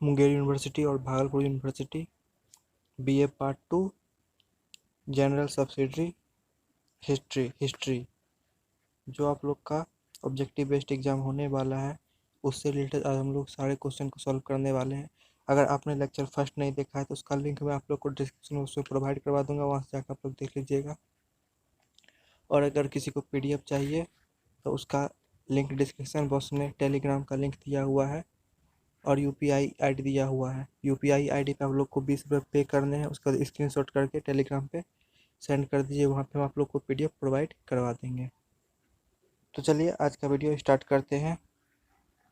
Munger university और Bhagalpur university, BA part 2 general subsidiary history जो आप लोग का ऑब्जेक्टिव बेस्ड एग्जाम होने वाला है, उससे रिलेटेड आज हम लोग सारे क्वेश्चन को सॉल्व करने वाले हैं। अगर आपने लेक्चर फर्स्ट नहीं देखा है तो उसका लिंक मैं आप लोग को डिस्क्रिप्शन में उसमें प्रोवाइड करवा दूंगा, वहाँ से जाकर आप लोग देख लीजिएगा। और अगर किसी को PDF चाहिए तो उसका लिंक डिस्क्रिप्शन बॉक्स में टेलीग्राम का लिंक दिया हुआ है और UPI ID दिया हुआ है। UPI ID पे आप लोग को 20 रुपये पे करने हैं, उसका स्क्रीनशॉट करके टेलीग्राम पे सेंड कर दीजिए, वहाँ पे हम आप लोग को PDF प्रोवाइड करवा देंगे। तो चलिए आज का वीडियो स्टार्ट करते हैं।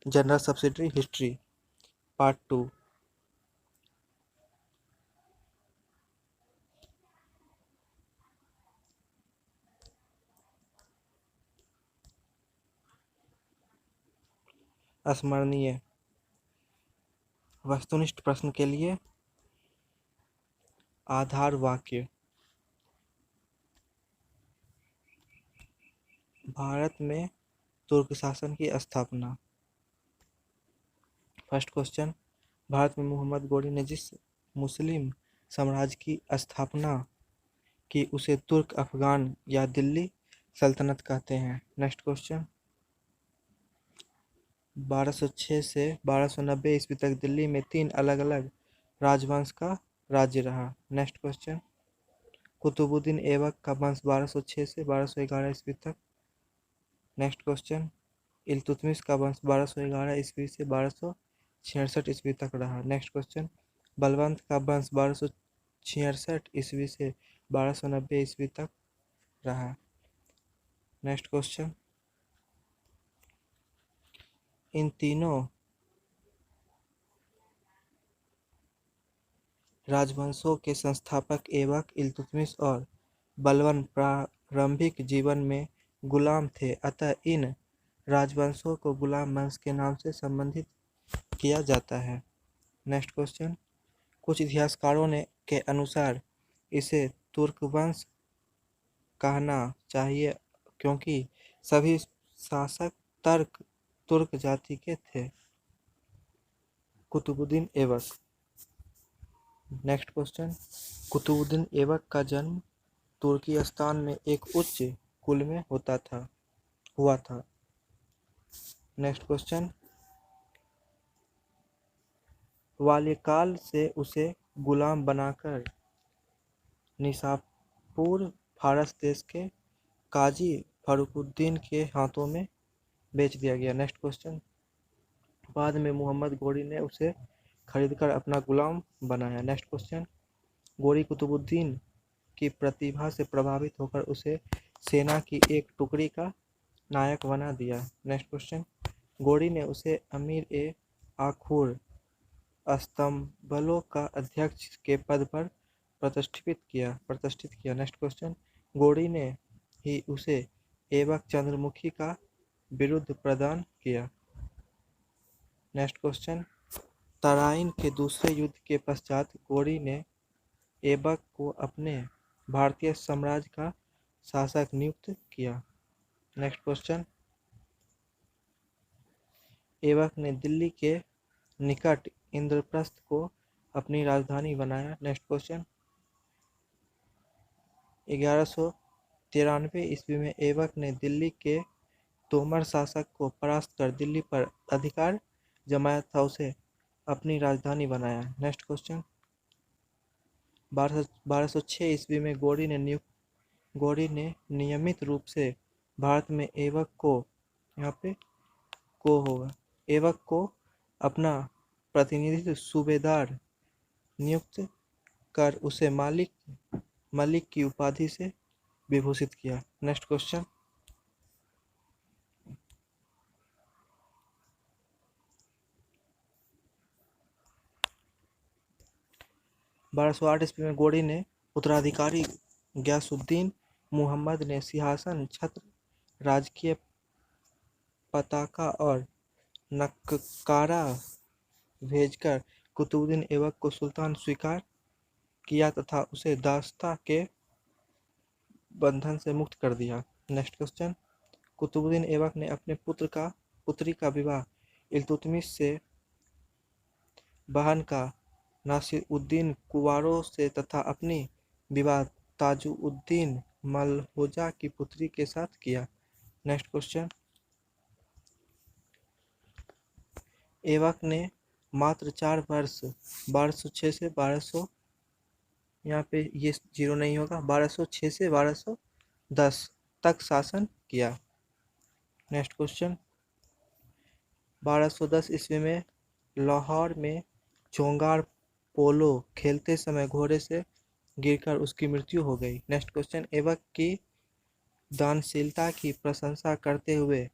General subsidiary history part 2। स्मरणीय वस्तुनिष्ठ प्रश्न के लिए आधार वाक्य। भारत में तुर्क शासन की स्थापना। फर्स्ट क्वेश्चन, भारत में मोहम्मद गोरी ने जिस मुस्लिम साम्राज्य की स्थापना की उसे तुर्क अफगान या दिल्ली सल्तनत कहते हैं। नेक्स्ट क्वेश्चन, 1206 से 1290 ईस्वी तक दिल्ली में 3 अलग अलग राजवंश का राज्य रहा। नेक्स्ट क्वेश्चन, कुतुबुद्दीन ऐबक का वंश 1206 से 1211 ईस्वी तक। नेक्स्ट क्वेश्चन, इल्तुतमिश का वंश 1211 ईस्वी से 1266 ईस्वी तक रहा। नेक्स्ट क्वेश्चन, बलवंत का वंश 1266 ईस्वी से 1290 ईस्वी तक रहा। नेक्स्ट क्वेश्चन, इन तीनों राजवंशों के संस्थापक ऐबक, इल्तुतमिश और बलवन प्रारंभिक जीवन में गुलाम थे, अतः इन राजवंशों को गुलाम वंश के नाम से संबंधित किया जाता है। नेक्स्ट क्वेश्चन, कुछ इतिहासकारों के अनुसार इसे तुर्क वंश कहना चाहिए क्योंकि सभी शासक तुर्क जाति के थे। कुतुबुद्दीन ऐबक। नेक्स्ट क्वेश्चन, कुतुबुद्दीन ऐबक का जन्म तुर्किस्तान में एक उच्च कुल में हुआ था। नेक्स्ट क्वेश्चन, बाल्यकाल से उसे गुलाम बनाकर निसापुर फारस देश के काजी फरुखुद्दीन के हाथों में बेच दिया गया। नेक्स्ट क्वेश्चन, बाद में मोहम्मद गोरी ने उसे खरीदकर अपना गुलाम बनाया। नेक्स्ट क्वेश्चन, गोरी कुतुबुद्दीन की प्रतिभा से प्रभावित होकर उसे सेना की एक टुकड़ी का नायक बना दिया। नेक्स्ट क्वेश्चन, गोरी ने उसे अमीर-ए-आखुर स्तंभलों का अध्यक्ष के पद पर प्रतिष्ठित किया। नेक्स्ट क्वेश्चन, गोरी ने ही उसे ऐबक चंद्रमुखी का बिरुद प्रदान किया। नेक्स्ट क्वेश्चन, तराइन के दूसरे युद्ध के पश्चात गोरी ने ऐबक को अपने भारतीय साम्राज्य का शासक नियुक्त किया। नेक्स्ट क्वेश्चन, ऐबक ने दिल्ली के निकट इंद्रप्रस्थ को अपनी राजधानी बनाया। नेक्स्ट क्वेश्चन, 1193 ईस्वी में ऐबक ने दिल्ली के तोमर शासक को परास्त कर दिल्ली पर अधिकार जमाया था, उसे अपनी राजधानी बनाया। नेक्स्ट क्वेश्चन, 1206 ईस्वी में गोरी ने नियमित रूप से भारत में ऐबक को अपना प्रतिनिधि सूबेदार नियुक्त कर उसे मलिक की उपाधि से विभूषित किया। नेक्स्ट क्वेश्चन, 1208 ईस्वी में गोरी ने उत्तराधिकारी गयासुद्दीन मुहम्मद ने सिंहासन छत्र, राजकीय पताका और नक्कारा भेजकर कुतुबुद्दीन ऐबक को सुल्तान स्वीकार किया तथा उसे दासता के बंधन से मुक्त कर दिया। नेक्स्ट क्वेश्चन, कुतुबुद्दीन ऐबक ने अपने पुत्री का विवाह इल्तुतमिश से बहन का नासिरुद्दीन कुवारों से तथा अपनी विवाह ताजुद्दीन मलहोजा की पुत्री के साथ किया। नेक्स्ट क्वेश्चन, ऐबक ने मात्र 4 वर्ष 1206 से 1200, यहाँ पे ये 0 नहीं होगा, 1206 से 1210 तक शासन किया। नेक्स्ट क्वेश्चन, 1210 ईस्वी में लाहौर में चोंगार पोलो खेलते समय घोड़े से गिरकर उसकी मृत्यु हो गई। नेक्स्ट क्वेश्चन, ऐबक की दानशीलता की प्रशंसा करते हुए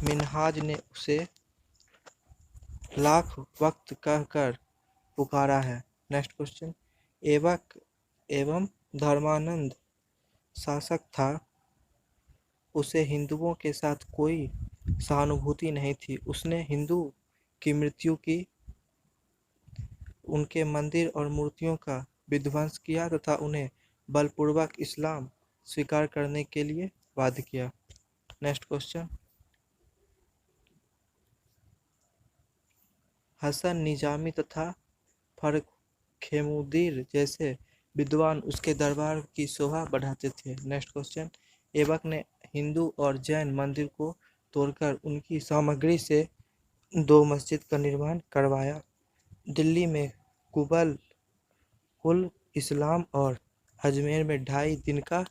मिन्हाज ने उसे लाख वक्त कहकर पुकारा है। नेक्स्ट क्वेश्चन, ऐबक एवं धर्मानंद शासक था, उसे हिंदुओं के साथ कोई सहानुभूति नहीं थी। उसने हिंदू की मृत्यु की, उनके मंदिर और मूर्तियों का विध्वंस किया तथा उन्हें बलपूर्वक इस्लाम स्वीकार करने के लिए बाध्य किया। नेक्स्ट क्वेश्चन, हसन निजामी तथा फरखेमुदीर जैसे विद्वान उसके दरबार की शोभा बढ़ाते थे। नेक्स्ट क्वेश्चन, ऐबक ने हिंदू और जैन मंदिर को तोड़कर उनकी सामग्री से 2 मस्जिद का निर्माण करवाया। दिल्ली में कुबल उल इस्लाम और अजमेर में 2.5 दिन का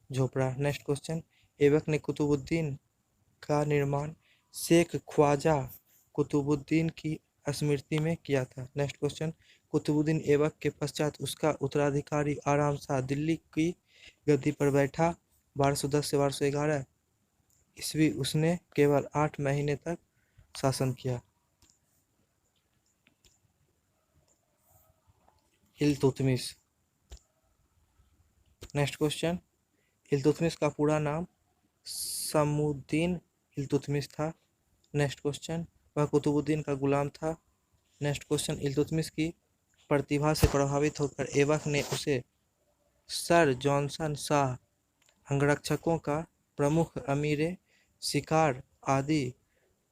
झोपड़ा। नेक्स्ट क्वेश्चन, ऐबक ने कुतुबुद्दीन का निर्माण शेख ख्वाजा कुतुबुद्दीन की स्मृति में किया था। नेक्स्ट क्वेश्चन, कुतुबुद्दीन ऐबक के पश्चात उसका उत्तराधिकारी आराम शाह दिल्ली की गद्दी पर बैठा। 1210 से 1211 ईस्वी उसने केवल 8 महीने तक शासन किया। इल्तुतमिश। नेक्स्ट क्वेश्चन, इल्तुतमिश का पूरा नाम शमसुद्दीन इल्तुतमिश था। नेक्स्ट क्वेश्चन, वह कुतुबुद्दीन का गुलाम था। नेक्स्ट क्वेश्चन, इल्तुतमिश की प्रतिभा से प्रभावित होकर ऐबक ने उसे सर जॉनसन शाह अंगरक्षकों का प्रमुख, अमीर शिकार आदि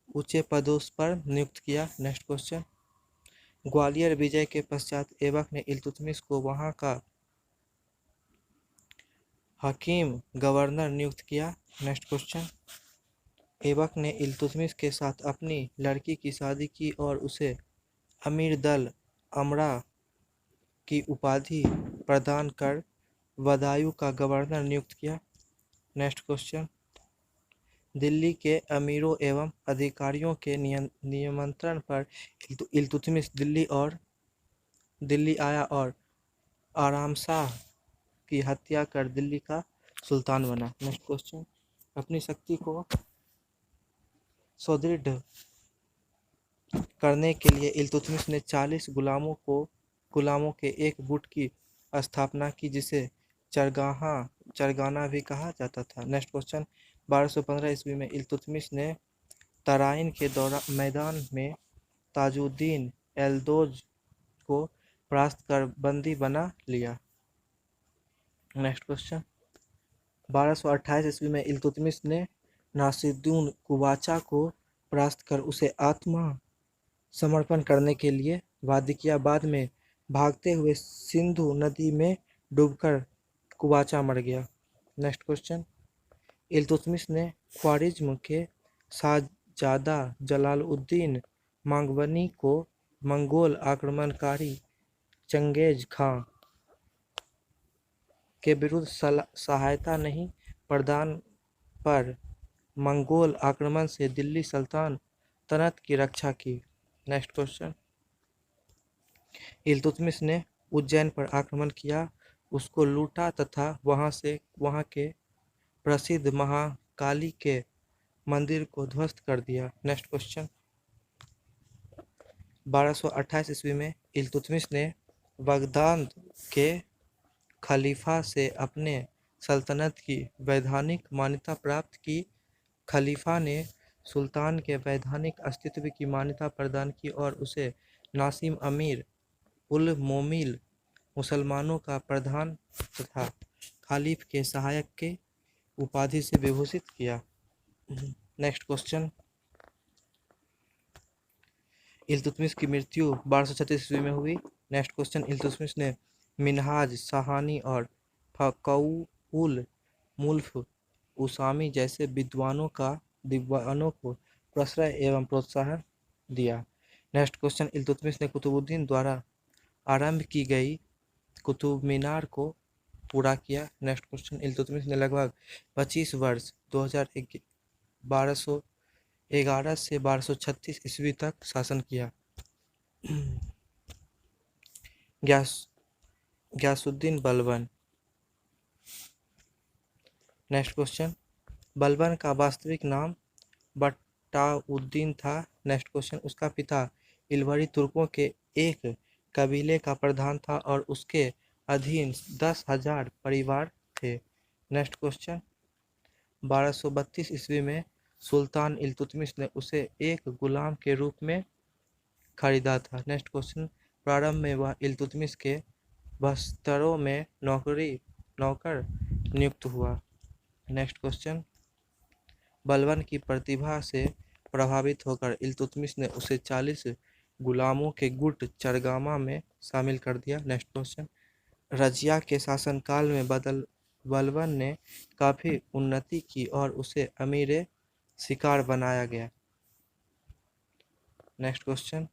ऊंचे पदों पर नियुक्त किया। नेक्स्ट क्वेश्चन, ग्वालियर विजय के पश्चात ऐबक ने इल्तुतमिश को वहां का हकीम गवर्नर नियुक्त किया। नेक्स्ट क्वेश्चन, ऐबक ने इल्तुतमिश के साथ अपनी लड़की की शादी की और उसे अमीर दल अमरा की उपाधि प्रदान कर बदायूं का गवर्नर नियुक्त किया। नेक्स्ट क्वेश्चन, दिल्ली के अमीरों एवं अधिकारियों के निमंत्रण पर इल्तुतमिश दिल्ली आया और आरामशाह की हत्या कर दिल्ली का सुल्तान बना। नेक्स्ट क्वेश्चन, अपनी शक्ति को सुदृढ़ करने के लिए इल्तुतमिश ने 40 गुलामों के एक गुट की स्थापना की, जिसे चरगाना भी कहा जाता था। नेक्स्ट क्वेश्चन, 1215 ईस्वी में इल्तुतमिश ने तराइन के मैदान में ताजुद्दीन एल्दोज को परास्त कर बंदी बना लिया। नेक्स्ट क्वेश्चन, 1228 ईस्वी में इल्तुतमिश ने नासिरुद्दीन कुबाचा को परास्त कर उसे आत्मा समर्पण करने के लिए बाध्य किया। बाद में भागते हुए सिंधु नदी में डूबकर कुबाचा मर गया। नेक्स्ट क्वेश्चन, इल्तुतमिश ने ख्वारिज्म के शाहजादा जलालुद्दीन मांगबनी को मंगोल आक्रमणकारी चंगेज खां के विरुद्ध सहायता नहीं प्रदान पर मंगोल आक्रमण से दिल्ली सल्तनत की रक्षा की। नेक्स्ट क्वेश्चन, इल्तुतमिश ने उज्जैन पर आक्रमण किया, उसको लूटा तथा वहां के प्रसिद्ध महाकाली के मंदिर को ध्वस्त कर दिया। नेक्स्ट क्वेश्चन, 1228 ईस्वी में इल्तुतमिश ने बगदाद के खलीफा से अपने सल्तनत की वैधानिक मान्यता प्राप्त की। खलीफा ने सुल्तान के वैधानिक अस्तित्व की मान्यता प्रदान की और उसे नासिम अमीर उल मोमिल मुसलमानों का प्रधान तथा खालिफ के सहायक के उपाधि से विभूषित किया। नेक्स्ट क्वेश्चन, इल्तुतमिश की मृत्यु 1236 ईस्वी में हुई। नेक्स्ट क्वेश्चन, इल्तुतमिश ने मिन्हाज, साहानी और फकउल मुल्क उसामी जैसे विद्वानों को प्रश्रय एवं प्रोत्साहन दिया। नेक्स्ट क्वेश्चन, इल्तुतमिश ने कुतुबुद्दीन द्वारा आरंभ की गई कुतुब मीनार को पूरा किया। नेक्स्ट क्वेश्चन, इल्तुतमिश ने लगभग 25 वर्ष 1211 से 1236 ईस्वी तक शासन किया। गयासुद्दीन बलबन। नेक्स्ट क्वेश्चन, बलबन का वास्तविक नाम बट्टाउद्दीन था। नेक्स्ट क्वेश्चन, उसका पिता इलवरी तुर्कों के एक कबीले का प्रधान था और उसके अधीन 10,000 परिवार थे। नेक्स्ट क्वेश्चन, 1232 ईस्वी में सुल्तान इल्तुतमिश ने उसे एक गुलाम के रूप में खरीदा था। नेक्स्ट क्वेश्चन, प्रारंभ में वह इल्तुतमिश के बस्तरों में नौकर नियुक्त हुआ। नेक्स्ट क्वेश्चन, बलबन की प्रतिभा से प्रभावित होकर इल्तुतमिश ने उसे 40 गुलामों के गुट चरगामा में शामिल कर दिया। नेक्स्ट क्वेश्चन, रजिया के शासनकाल में बलबन ने काफ़ी उन्नति की और उसे अमीर शिकार बनाया गया। नेक्स्ट क्वेश्चन,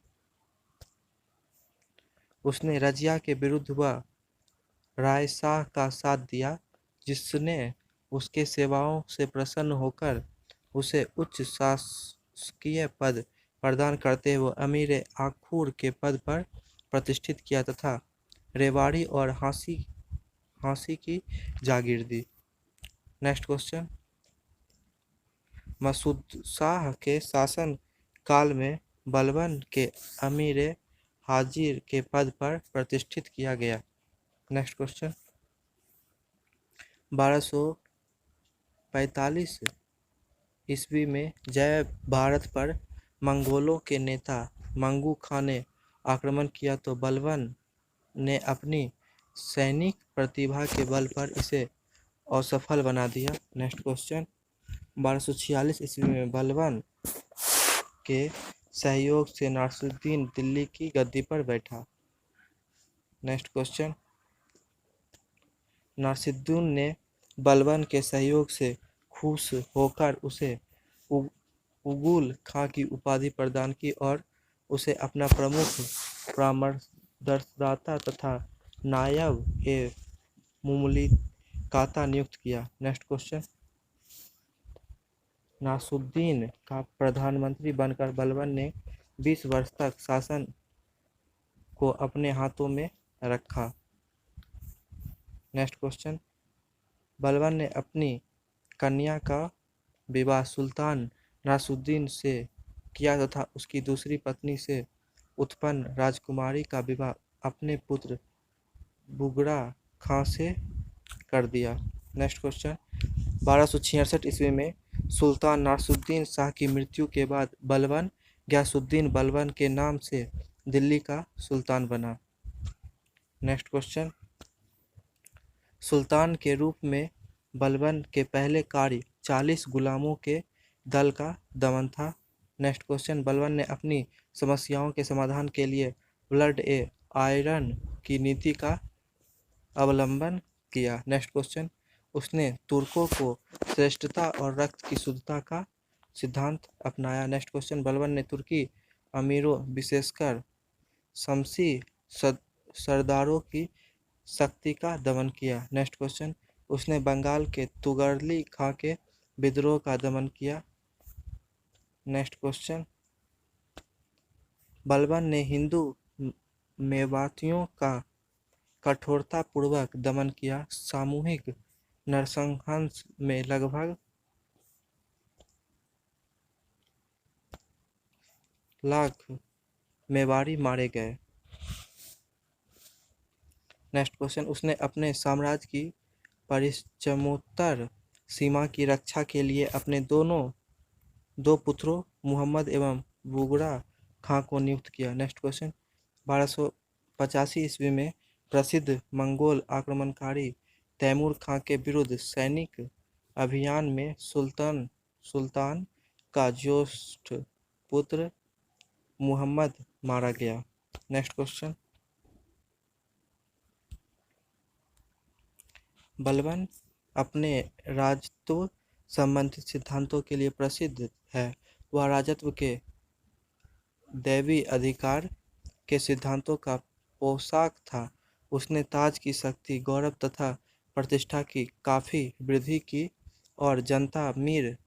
उसने रजिया के विरुद्ध वह रायशाह का साथ दिया जिसने उसके सेवाओं से प्रसन्न होकर उसे उच्च शासकीय पद प्रदान करते हुए अमीर आखूर के पद पर प्रतिष्ठित किया तथा रेवाड़ी और हाँसी की जागीर दी। नेक्स्ट क्वेश्चन, मसूद शाह के शासन काल में बलबन के अमीर हाजिर के पद पर प्रतिष्ठित किया गया। नेक्स्ट क्वेश्चन, 1245 ईस्वी में जय भारत पर मंगोलों के नेता मंगू खां ने आक्रमण किया तो बलबन ने अपनी सैनिक प्रतिभा के बल पर इसे असफल बना दिया। नेक्स्ट क्वेश्चन, 1246 ईस्वी में बलबन के सहयोग से नासिरुद्दीन दिल्ली की गद्दी पर बैठा। नेक्स्ट क्वेश्चन, नासिरुद्दीन ने बलबन के सहयोग से खुश होकर उसे उगुल खां की उपाधि प्रदान की और उसे अपना प्रमुख परामर्शदाता तथा नायब मुमलिकाता नियुक्त किया। नेक्स्ट क्वेश्चन, नासिरुद्दीन का प्रधानमंत्री बनकर बलबन ने 20 वर्ष तक शासन को अपने हाथों में रखा। नेक्स्ट क्वेश्चन, बलबन ने अपनी कन्या का विवाह सुल्तान नासिरुद्दीन से किया तथा उसकी दूसरी पत्नी से उत्पन्न राजकुमारी का विवाह अपने पुत्र बुगड़ा खां से कर दिया। नेक्स्ट क्वेश्चन, 1266 ईस्वी में सुल्तान नासिरुद्दीन शाह की मृत्यु के बाद बलबन गयासुद्दीन बलबन के नाम से दिल्ली का सुल्तान बना। नेक्स्ट क्वेश्चन, सुल्तान के रूप में बलबन के पहले कार्य 40 गुलामों के दल का दमन था। नेक्स्ट क्वेश्चन, बलबन ने अपनी समस्याओं के समाधान के लिए ब्लड ए आयरन की नीति का अवलंबन किया। नेक्स्ट क्वेश्चन, उसने तुर्कों को श्रेष्ठता और रक्त की शुद्धता का सिद्धांत अपनाया। नेक्स्ट क्वेश्चन, बलबन ने तुर्की अमीरों विशेषकर शमसी सरदारों की शक्ति का दमन किया। नेक्स्ट क्वेश्चन, उसने बंगाल के तुगलकी खां के विद्रोह का दमन किया। नेक्स्ट क्वेश्चन, बलबन ने हिंदू मेवातियों का कठोरतापूर्वक दमन किया। सामूहिक नरसंहार में लगभग लाख मेवाड़ी मारे गए। नेक्स्ट क्वेश्चन, उसने अपने साम्राज्य की पश्चिमोत्तर सीमा की रक्षा के लिए अपने दो पुत्रों मुहम्मद एवं बुगड़ा खां को नियुक्त किया। नेक्स्ट क्वेश्चन, 1285 ईस्वी में प्रसिद्ध मंगोल आक्रमणकारी तैमूर खां के विरुद्ध सैनिक अभियान में सुल्तान का ज्येष्ठ पुत्र मुहम्मद मारा गया। नेक्स्ट क्वेश्चन, बलबन अपने राजत्व संबंधित सिद्धांतों के लिए प्रसिद्ध है। वह राजत्व के दैवी अधिकार के सिद्धांतों का पोशाक था। उसने ताज की शक्ति, गौरव तथा प्रतिष्ठा की काफी वृद्धि की और जनता, मीर,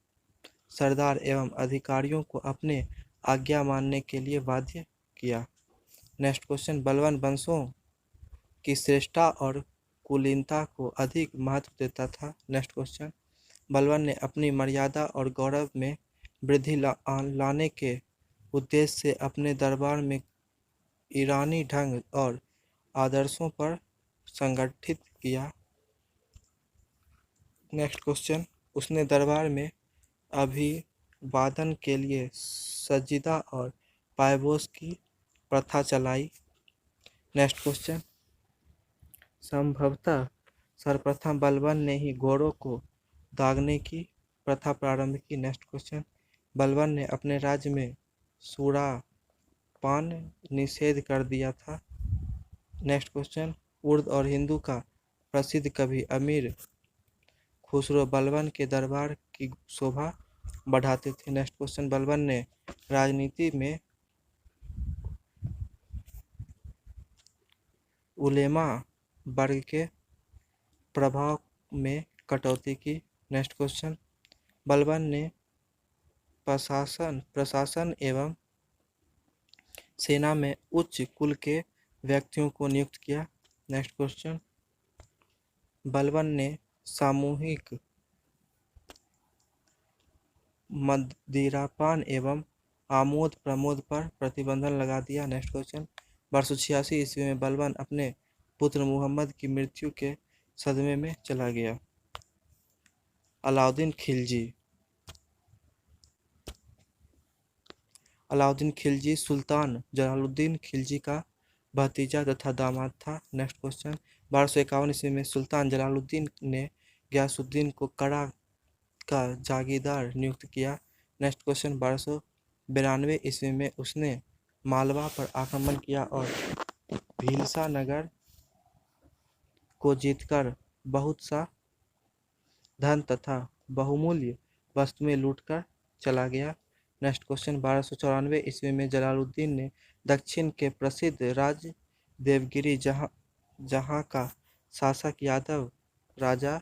सरदार एवं अधिकारियों को अपने आज्ञा मानने के लिए बाध्य किया। नेक्स्ट क्वेश्चन, बलबन वंशों की श्रेष्ठता और कुलीनता को अधिक महत्व देता था। नेक्स्ट क्वेश्चन, बलबन ने अपनी मर्यादा और गौरव में वृद्धि लाने के उद्देश्य से अपने दरबार में ईरानी ढंग और आदर्शों पर संगठित किया। नेक्स्ट क्वेश्चन, उसने दरबार में अभिवादन के लिए सज्जिदा और पायबोस की प्रथा चलाई। नेक्स्ट क्वेश्चन, संभवतः सर्वप्रथम बलबन ने ही घोड़ों को दागने की प्रथा प्रारंभ की। नेक्स्ट क्वेश्चन, बलबन ने अपने राज्य में सुरापान निषेध कर दिया था। नेक्स्ट क्वेश्चन, उर्दू और हिंदू का प्रसिद्ध कवि अमीर खुसरो बलबन के दरबार की शोभा बढ़ाते थे। नेक्स्ट क्वेश्चन, बलबन ने राजनीति में उलेमा वर्ग के प्रभाव में कटौती की। नेक्स्ट क्वेश्चन, बलबन ने प्रशासन एवं सेना में उच्च कुल के व्यक्तियों को नियुक्त किया। नेक्स्ट क्वेश्चन, बलबन ने सामूहिक मदिरापान एवं आमोद प्रमोद पर प्रतिबंधन लगा दिया। नेक्स्ट क्वेश्चन, 1286 ईस्वी में बलबन अपने पुत्र मुहम्मद की मृत्यु के सदमे में चला गया। अलाउद्दीन खिलजी सुल्तान जलालुद्दीन खिलजी का भतीजा तथा दामाद था। नेक्स्ट क्वेश्चन, 1251 ईस्वी में सुल्तान जलालुद्दीन ने गयासुद्दीन को कड़ा का जागीरदार नियुक्त किया। नेक्स्ट क्वेश्चन, 1292 ईस्वी में उसने मालवा पर आक्रमण किया और भीलसा नगर को जीतकर बहुत सा धन तथा बहुमूल्य वस्तुएं लूटकर चला गया। नेक्स्ट क्वेश्चन, 1294 ईस्वी में जलालुद्दीन ने दक्षिण के प्रसिद्ध राज्य देवगिरी जहां का शासक यादव राजा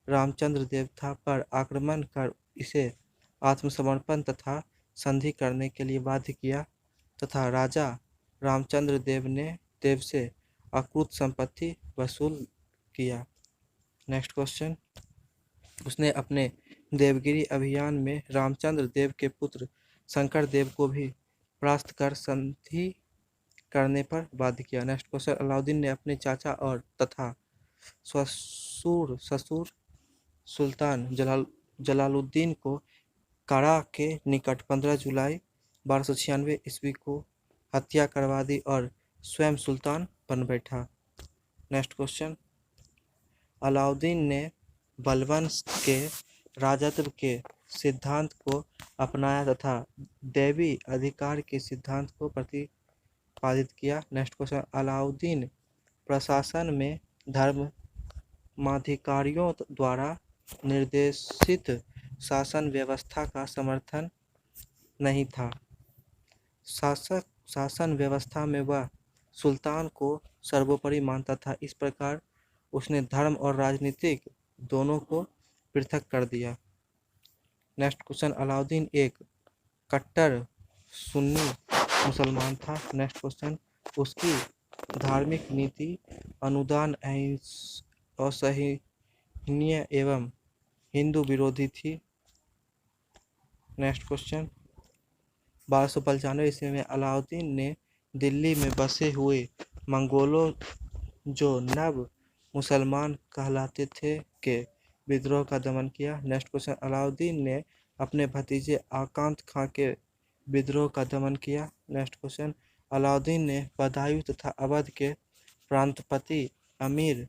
रामचंद्र देव था पर आक्रमण कर इसे आत्मसमर्पण तथा संधि करने के लिए बाध्य किया तथा राजा रामचंद्र देव से अकृत संपत्ति वसूल किया। नेक्स्ट क्वेश्चन, उसने अपने देवगिरी अभियान में रामचंद्र देव के पुत्र शंकर देव को भी परास्त कर संधि करने पर बाध्य किया। नेक्स्ट क्वेश्चन, अलाउद्दीन ने अपने चाचा और तथा ससुर सुल्तान जलालुद्दीन को कारा के निकट 15 जुलाई 1296 ईस्वी को हत्या करवा दी और स्वयं सुल्तान बन बैठा। नेक्स्ट क्वेश्चन, अलाउद्दीन ने बलबन के राजत्व के सिद्धांत को अपनाया तथा दैवी अधिकार के सिद्धांत को प्रतिपादित किया। नेक्स्ट क्वेश्चन, अलाउद्दीन प्रशासन में धर्माधिकारियों द्वारा निर्देशित शासन व्यवस्था का समर्थन नहीं था। शासन व्यवस्था में वह सुल्तान को सर्वोपरि मानता था। इस प्रकार उसने धर्म और राजनीतिक दोनों को पृथक कर दिया। नेक्स्ट क्वेश्चन, अलाउद्दीन एक कट्टर सुन्नी मुसलमान था। नेक्स्ट क्वेश्चन, उसकी धार्मिक नीति अनुदान, असहनीय एवं हिंदू विरोधी थी। नेक्स्ट क्वेश्चन, 1295 ईस्वी में अलाउद्दीन ने दिल्ली में बसे हुए मंगोलों जो नव मुसलमान कहलाते थे के विद्रोह का दमन किया। नेक्स्ट क्वेश्चन, अलाउद्दीन ने अपने भतीजे आकांत खां के विद्रोह का दमन किया। नेक्स्ट क्वेश्चन, अलाउद्दीन ने बदायूं तथा अवध के प्रांतपति अमीर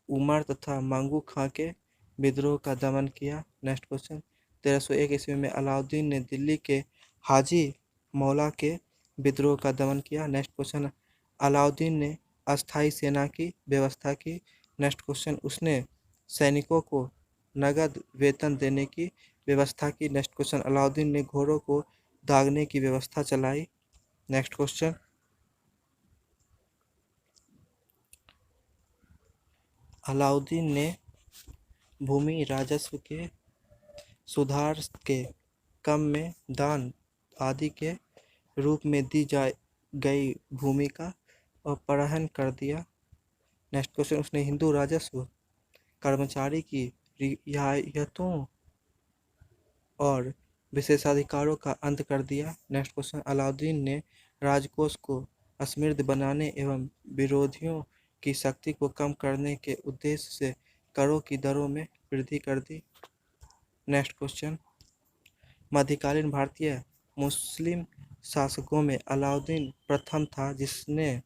उमर तथा मंगू खां के विद्रोह का दमन किया। नेक्स्ट क्वेश्चन, 1301 ईस्वी में अलाउद्दीन ने दिल्ली के हाजी मौला के विद्रोह का दमन किया। नेक्स्ट क्वेश्चन, अलाउद्दीन ने अस्थायी सेना की व्यवस्था की। नेक्स्ट क्वेश्चन, उसने सैनिकों को नगद वेतन देने की व्यवस्था की। नेक्स्ट क्वेश्चन, अलाउद्दीन ने घोड़ों को दागने की व्यवस्था चलाई। नेक्स्ट क्वेश्चन, अलाउद्दीन ने भूमि राजस्व के सुधार के क्रम में दान आदि के रूप में दी गई भूमि का अपहरण कर दिया। नेक्स्ट क्वेश्चन, उसने हिंदू राजस्व कर्मचारी की रियायतों और विशेषाधिकारों का अंत कर दिया। नेक्स्ट क्वेश्चन, अलाउद्दीन ने राजकोष को समृद्ध बनाने एवं विरोधियों की शक्ति को कम करने के उद्देश्य से करों की दरों में वृद्धि कर दी। नेक्स्ट क्वेश्चन, मध्यकालीन भारतीय मुस्लिम शासकों में अलाउद्दीन प्रथम था जिसने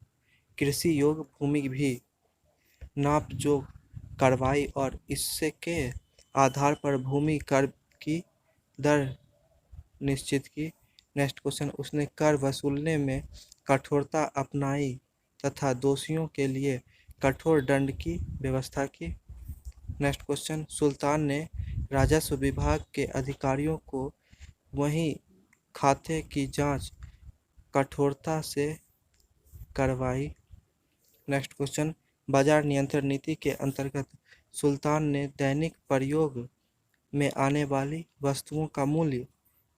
कृषि योग्य भूमि भी नापजोख करवाई और इससे के आधार पर भूमि कर की दर निश्चित की। नेक्स्ट क्वेश्चन, उसने कर वसूलने में कठोरता अपनाई तथा दोषियों के लिए कठोर दंड की व्यवस्था की। नेक्स्ट क्वेश्चन, सुल्तान ने राजस्व विभाग के अधिकारियों को वही खाते की जांच कठोरता से करवाई। नेक्स्ट क्वेश्चन, बाजार नियंत्रण नीति के अंतर्गत सुल्तान ने दैनिक प्रयोग में आने वाली वस्तुओं का मूल्य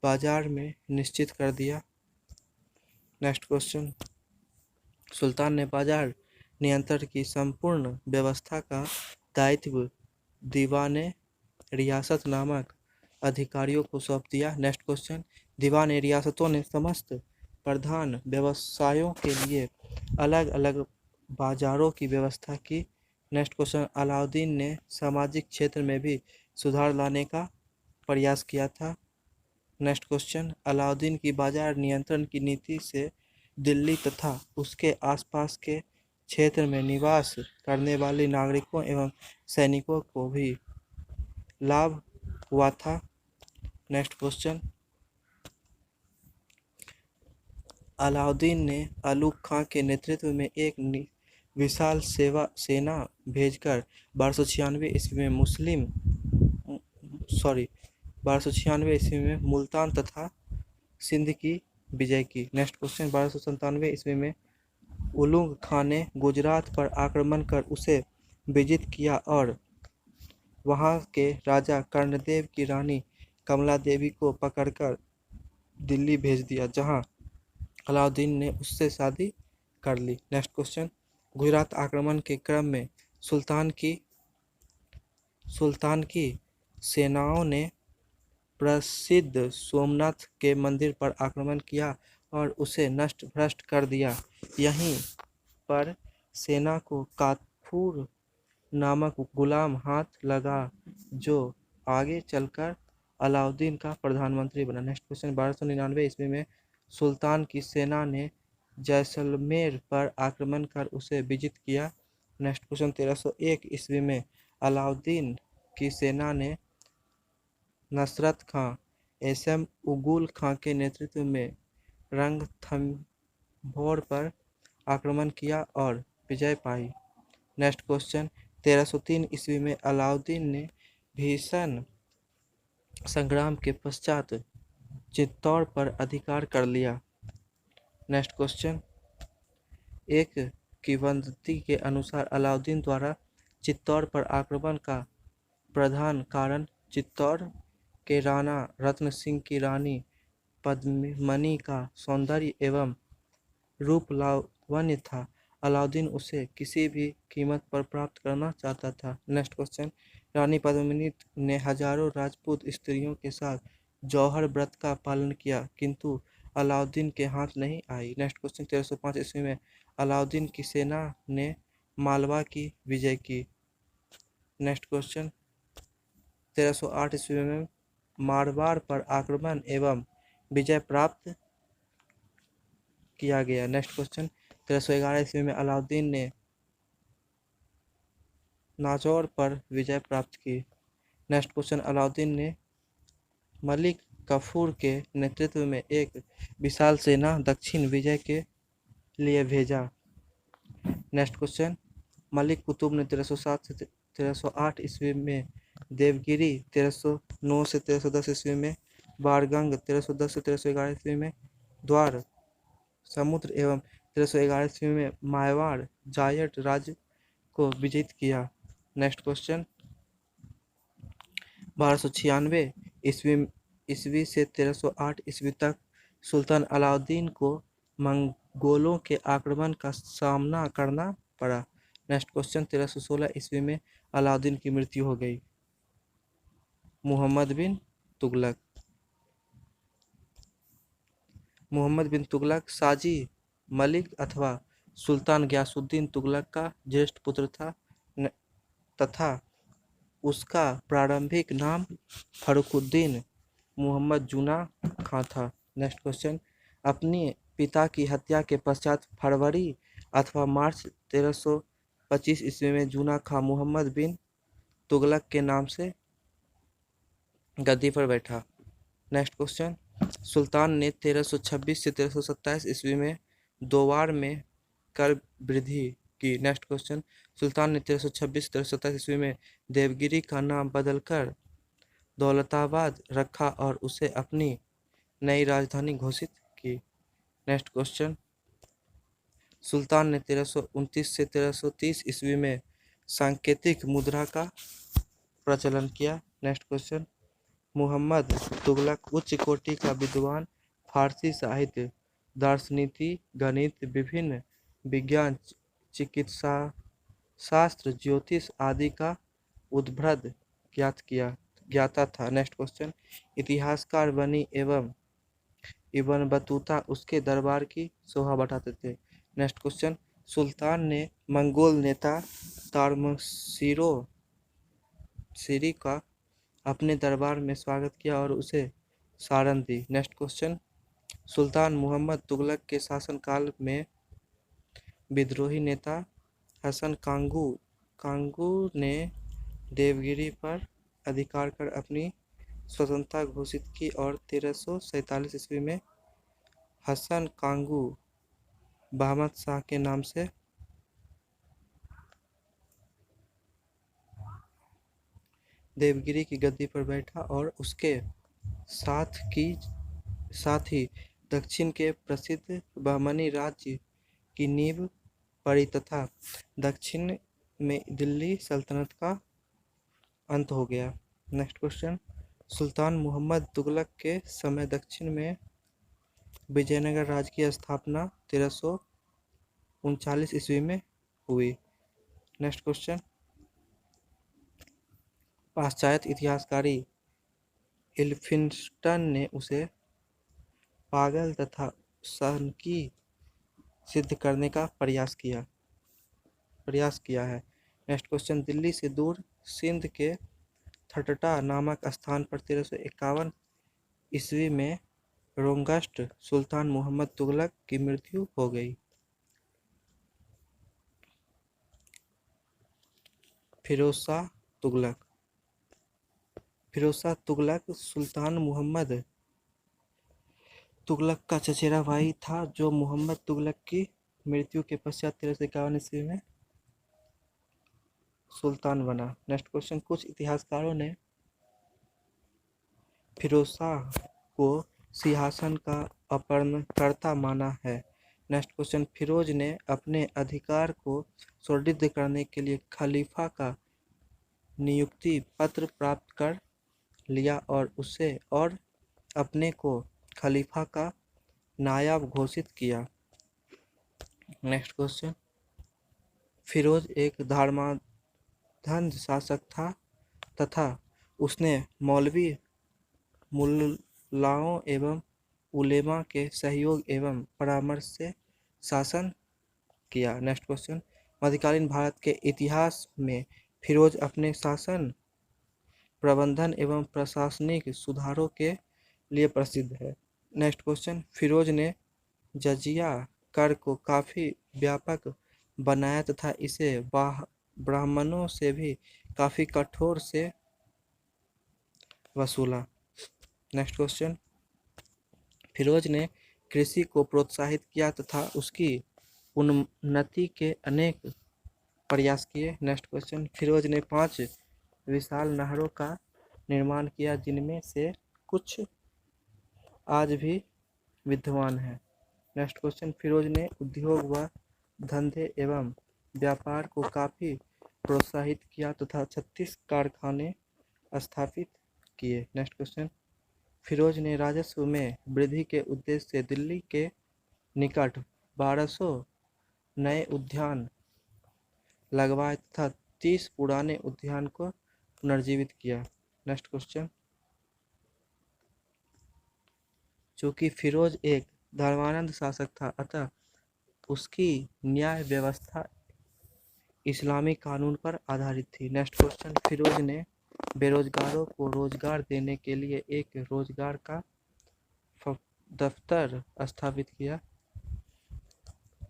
बाजार में निश्चित कर दिया। नेक्स्ट क्वेश्चन, सुल्तान ने बाजार नियंत्रण की संपूर्ण व्यवस्था का दायित्व दीवाने रियासत नामक अधिकारियों को सौंप दिया। नेक्स्ट क्वेश्चन, दीवान रियासतों ने समस्त प्रधान व्यवसायों के लिए अलग अलग बाजारों की व्यवस्था की। नेक्स्ट क्वेश्चन, अलाउद्दीन ने सामाजिक क्षेत्र में भी सुधार लाने का प्रयास किया था। नेक्स्ट क्वेश्चन, अलाउद्दीन की बाजार नियंत्रण की नीति से दिल्ली तथा उसके आसपास के क्षेत्र में निवास करने वाले नागरिकों एवं सैनिकों को भी लाभ हुआ था। नेक्स्ट क्वेश्चन, अलाउद्दीन ने अलूग खां के नेतृत्व में एक विशाल सेना भेजकर 1296 ईस्वी में 1296 ईस्वी में मुल्तान तथा सिंध की विजय की। नेक्स्ट क्वेश्चन, 1297 ईस्वी में उलुग खां ने गुजरात पर आक्रमण कर उसे विजित किया और वहां के राजा कर्णदेव की रानी कमला देवी को पकड़कर दिल्ली भेज दिया जहां अलाउद्दीन ने उससे शादी कर ली। नेक्स्ट क्वेश्चन, गुजरात आक्रमण के क्रम में सुल्तान की सेनाओं ने प्रसिद्ध सोमनाथ के मंदिर पर आक्रमण किया और उसे नष्ट भ्रष्ट कर दिया। यहीं पर सेना को काफूर नामक गुलाम हाथ लगा जो आगे चलकर अलाउद्दीन का प्रधानमंत्री बना। नेक्स्ट क्वेश्चन, 1299 ईस्वी में सुल्तान की सेना ने जैसलमेर पर आक्रमण कर उसे विजित किया। नेक्स्ट क्वेश्चन, 1301 ईस्वी में अलाउद्दीन की सेना ने नसरत खां एसएम उगुल खां के नेतृत्व में रणथंभौर पर आक्रमण किया और विजय पाई। नेक्स्ट क्वेश्चन, 1303 ईस्वी में अलाउद्दीन ने भीषण संग्राम के पश्चात चित्तौड़ पर अधिकार कर लिया। नेक्स्ट क्वेश्चन, एक किंवदंती के अनुसार अलाउद्दीन द्वारा चित्तौड़ पर आक्रमण का प्रधान कारण चित्तौड़ के राणा रत्न सिंह की रानी पद्मिनी का सौंदर्य एवं रूप लावण्य था। अलाउद्दीन उसे किसी भी कीमत पर प्राप्त करना चाहता था। नेक्स्ट क्वेश्चन, रानी पद्मिनी ने हजारों राजपूत स्त्रियों के साथ जौहर व्रत का पालन किया किंतु अलाउद्दीन के हाथ नहीं आई। नेक्स्ट क्वेश्चन, 1305 ईस्वी में अलाउद्दीन की सेना ने मालवा की विजय की। नेक्स्ट क्वेश्चन, 1308 ईस्वी में मारवाड़ पर आक्रमण एवं विजय प्राप्त किया गया। नेक्स्ट क्वेश्चन, 1311 ईस्वी में अलाउद्दीन ने नाजौर पर विजय प्राप्त की। नेक्स्ट क्वेश्चन, अलाउद्दीन ने मलिक कफूर के नेतृत्व में एक विशाल सेना दक्षिण विजय के लिए भेजा। नेक्स्ट क्वेश्चन, मलिक कुतुब ने 1307 से 1308 ईस्वी में देवगिरी, 1309 से 1310 ईस्वी में बाणगंग, 1310 से 1311 ईस्वी में द्वार समुद्र एवं 1311 ईस्वी में मारवाड़ जायट राज्य को विजित किया। नेक्स्ट क्वेश्चन, 1296 ईस्वी से 1308 ईस्वी तक सुल्तान अलाउद्दीन को मंगोलों के आक्रमण का सामना करना पड़ा। नेक्स्ट क्वेश्चन, 1316 ईस्वी में अलाउद्दीन की मृत्यु हो गई। मोहम्मद बिन तुगलक साजी मलिक अथवा सुल्तान गयासुद्दीन तुगलक का ज्येष्ठ पुत्र था तथा उसका प्रारंभिक नाम फरुखुद्दीन मोहम्मद जूना खां था। नेक्स्ट क्वेश्चन, अपने पिता की हत्या के पश्चात फरवरी अथवा मार्च 1325 ईस्वी में जूना खां मोहम्मद बिन तुगलक के नाम से गद्दी पर बैठा। नेक्स्ट क्वेश्चन, सुल्तान ने 1326 से 1327 ईस्वी में दोवार में कर वृद्धि की। नेक्स्ट क्वेश्चन, सुल्तान ने 1326 से 1327 ईस्वी में देवगिरी का नाम बदलकर दौलताबाद रखा और उसे अपनी नई राजधानी घोषित की। नेक्स्ट क्वेश्चन, सुल्तान ने 1329 से 1330 ईस्वी में सांकेतिक मुद्रा का प्रचलन किया। नेक्स्ट क्वेश्चन, मोहम्मद तुगलक उच्च कोटि का विद्वान, फारसी साहित्य, दार्शनिकी, गणित, विभिन्न विज्ञान, चिकित्सा शास्त्र, ज्योतिष आदि का उद्भ्रद ज्ञाता था। नेक्स्ट क्वेश्चन, इतिहासकार बनी एवं इब्न बतूता उसके दरबार की शोभा बढ़ाते थे। नेक्स्ट क्वेश्चन, सुल्तान ने मंगोल नेता तारमसिरी का अपने दरबार में स्वागत किया और उसे सारण दी। नेक्स्ट क्वेश्चन, सुल्तान मुहम्मद तुगलक के शासनकाल में विद्रोही नेता हसन कांगू ने देवगिरी पर अधिकार कर अपनी स्वतंत्रता घोषित की और 1347 ईस्वी में हसन कांगू बहमत शाह के नाम से देवगिरी की गद्दी पर बैठा और उसके साथ ही दक्षिण के प्रसिद्ध बहमनी राज्य की नींव पड़ी तथा दक्षिण में दिल्ली सल्तनत का अंत हो गया। नेक्स्ट क्वेश्चन, सुल्तान मुहम्मद तुगलक के समय दक्षिण में विजयनगर राज्य की स्थापना 1339 ईस्वी में हुई। नेक्स्ट क्वेश्चन, पाश्चात्य इतिहासकारी एल्फिंस्टन ने उसे पागल तथा सनकी सिद्ध करने का प्रयास किया है। नेक्स्ट क्वेश्चन, दिल्ली से दूर सिंध के ठट्टा नामक स्थान पर 1351 ईस्वी में रोंगस्ट सुल्तान मुहम्मद तुगलक की मृत्यु हो गई। फिरोज शाह तुगलक सुल्तान मुहम्मद तुगलक का चचेरा भाई था जो मुहम्मद तुगलक की मृत्यु के पश्चात 1351 ईस्वी में सुल्तान बना। नेक्स्ट क्वेश्चन, कुछ इतिहासकारों ने फिरोज शाह को सिंहासन का अपहरणकर्ता माना है। नेक्स्ट क्वेश्चन, फिरोज ने अपने अधिकार को सुदृढ़ करने के लिए खलीफा का नियुक्ति पत्र प्राप्त कर लिया और अपने को खलीफा का नायब घोषित किया। नेक्स्ट क्वेश्चन, फिरोज एक धर्मांध शासक था तथा उसने मौलवी मुल्लाओं एवं उलेमा के सहयोग एवं परामर्श से शासन किया। नेक्स्ट क्वेश्चन, मध्यकालीन भारत के इतिहास में फिरोज अपने शासन प्रबंधन एवं प्रशासनिक सुधारों के लिए प्रसिद्ध है। नेक्स्ट क्वेश्चन, फिरोज ने जजिया कर को काफ़ी व्यापक बनाया तथा इसे ब्राह्मणों से भी काफ़ी कठोर से वसूला। नेक्स्ट क्वेश्चन, फिरोज ने कृषि को प्रोत्साहित किया तथा उसकी उन्नति के अनेक प्रयास किए। नेक्स्ट क्वेश्चन, फिरोज ने 5 विशाल नहरों का निर्माण किया जिनमें से कुछ आज भी विद्यमान है। नेक्स्ट क्वेश्चन, फिरोज ने उद्योग व धंधे एवं व्यापार को काफी प्रोत्साहित किया तथा 36 कारखाने स्थापित किए। नेक्स्ट क्वेश्चन, फिरोज ने राजस्व में वृद्धि के उद्देश्य से दिल्ली के निकट 1200 नए उद्यान लगवाए तथा 30 पुराने उद्यान को पुनर्जीवित किया। नेक्स्ट क्वेश्चन, चूंकि फिरोज एक धर्मानंद शासक था अतः उसकी न्याय व्यवस्था इस्लामी कानून पर आधारित थी। नेक्स्ट क्वेश्चन, फिरोज ने बेरोजगारों को रोजगार देने के लिए एक रोजगार का दफ्तर स्थापित किया।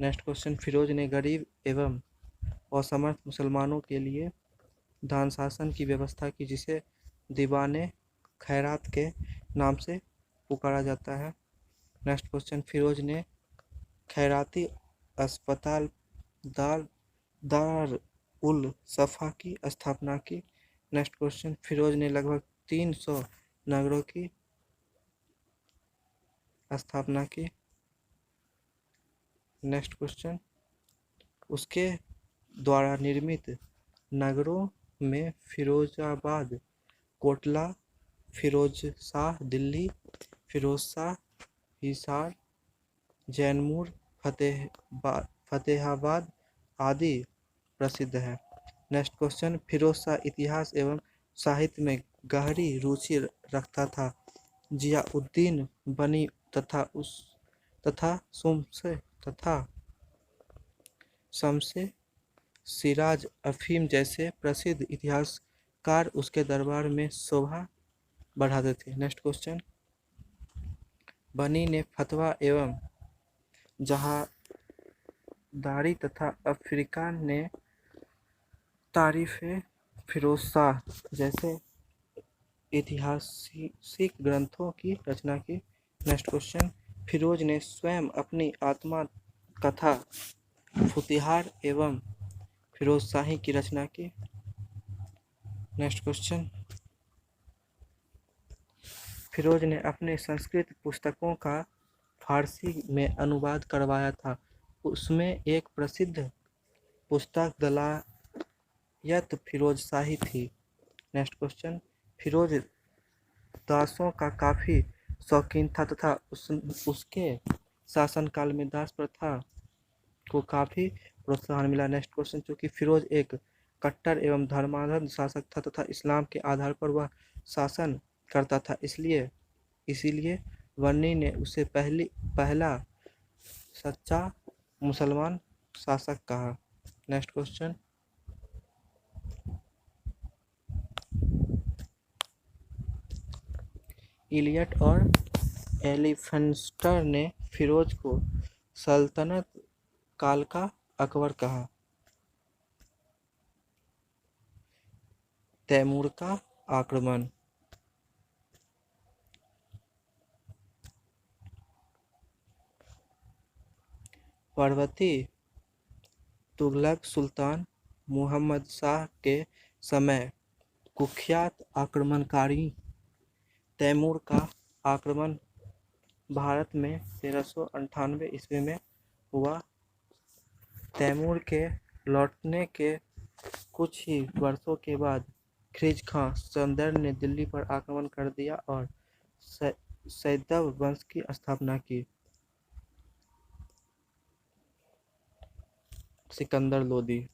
नेक्स्ट क्वेश्चन, फिरोज ने गरीब एवं असमर्थ मुसलमानों के लिए दान शासन की व्यवस्था की जिसे दीवाने खैरात के नाम से पुकारा जाता है। नेक्स्ट क्वेश्चन, फिरोज ने खैराती अस्पताल दार उल सफ़ा की स्थापना की। नेक्स्ट क्वेश्चन, फिरोज ने लगभग 300 नगरों की स्थापना की। नेक्स्ट क्वेश्चन, उसके द्वारा निर्मित नगरों में फिरोजाबाद, कोटला, फिरोज शाह दिल्ली, फिरोज शाह हिसार, जैनपुर, फतेहाबाद आदि प्रसिद्ध है। नेक्स्ट क्वेश्चन, फिरोज शाह इतिहास एवं साहित्य में गहरी रुचि रखता था। जियाउद्दीन बनी तथा शम्से सिराज अफीम जैसे प्रसिद्ध इतिहासकार उसके दरबार में शोभा बढ़ाते थे। नेक्स्ट क्वेश्चन, बनी ने फतवा एवं जहादारी तथा अफ्रीका ने तारीफ़े फिरोज शाह जैसे ऐतिहासिक ग्रंथों की रचना की। नेक्स्ट क्वेश्चन, फिरोज ने स्वयं अपनी आत्मा कथा फुतिहार एवं फिरोजशाही की रचना की। नेक्स्ट क्वेश्चन, फिरोज ने अपने संस्कृत पुस्तकों का फारसी में अनुवाद करवाया था। उसमें एक प्रसिद्ध पुस्तक दलायत फिरोजशाही थी। नेक्स्ट क्वेश्चन, फिरोज दासों का काफ़ी शौकीन था तथा उसके शासनकाल में दास प्रथा को काफ़ी प्रोत्साहन मिला। नेक्स्ट क्वेश्चन, चूँकि फिरोज एक कट्टर एवं धर्मांध शासक था तथा इस्लाम के आधार पर वह शासन करता था इसीलिए बनी ने उसे पहला सच्चा मुसलमान शासक कहा। नेक्स्ट क्वेश्चन, इलियट और एलिफेंस्टर ने फिरोज को सल्तनत काल का अकबर कहा। तैमूर का आक्रमण, परवर्ती तुगलक सुल्तान मुहम्मद शाह के समय कुख्यात आक्रमणकारी तैमूर का आक्रमण भारत में 1398 ईस्वी में हुआ। तैमूर के लौटने के कुछ ही वर्षों के बाद खिलजी खां सफदर ने दिल्ली पर आक्रमण कर दिया और सैयदव वंश की स्थापना की। सिकंदर लोदी,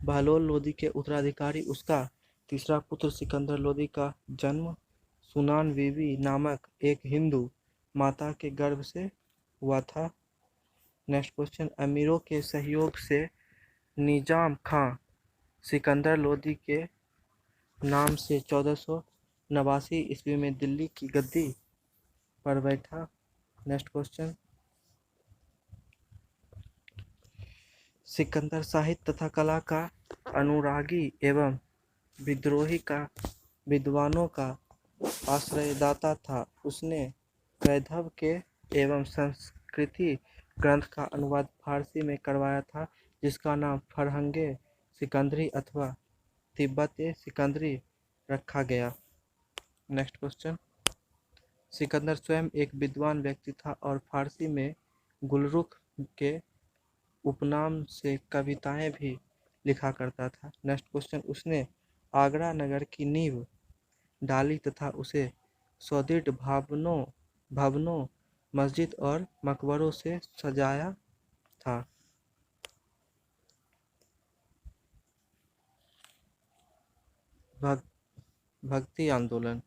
बहलोल लोदी के उत्तराधिकारी उसका तीसरा पुत्र सिकंदर लोदी का जन्म सुनान बीबी नामक एक हिंदू माता के गर्भ से हुआ था। नेक्स्ट क्वेश्चन, अमीरों के सहयोग से निजाम खां सिकंदर लोदी के नाम से 1489 ईस्वी में दिल्ली की गद्दी पर बैठा। नेक्स्ट क्वेश्चन, सिकंदर साहित्य तथा कला का अनुरागी एवं विद्रोही का विद्वानों का आश्रयदाता था। उसने वैदर्भ के एवं संस्कृति ग्रंथ का अनुवाद फारसी में करवाया था, जिसका नाम फरहंगे सिकंदरी अथवा तिब्बती सिकंदरी रखा गया। Next question. सिकंदर स्वयं एक विद्वान व्यक्ति था और फारसी में गुलरुख के उपनाम से कविताएं भी लिखा करता था। Next question. उसने आगरा नगर की नींव डाली तथा उसे सुदृढ़ भवनों, मस्जिद और मकबरों से सजाया था। भक्ति आंदोलन।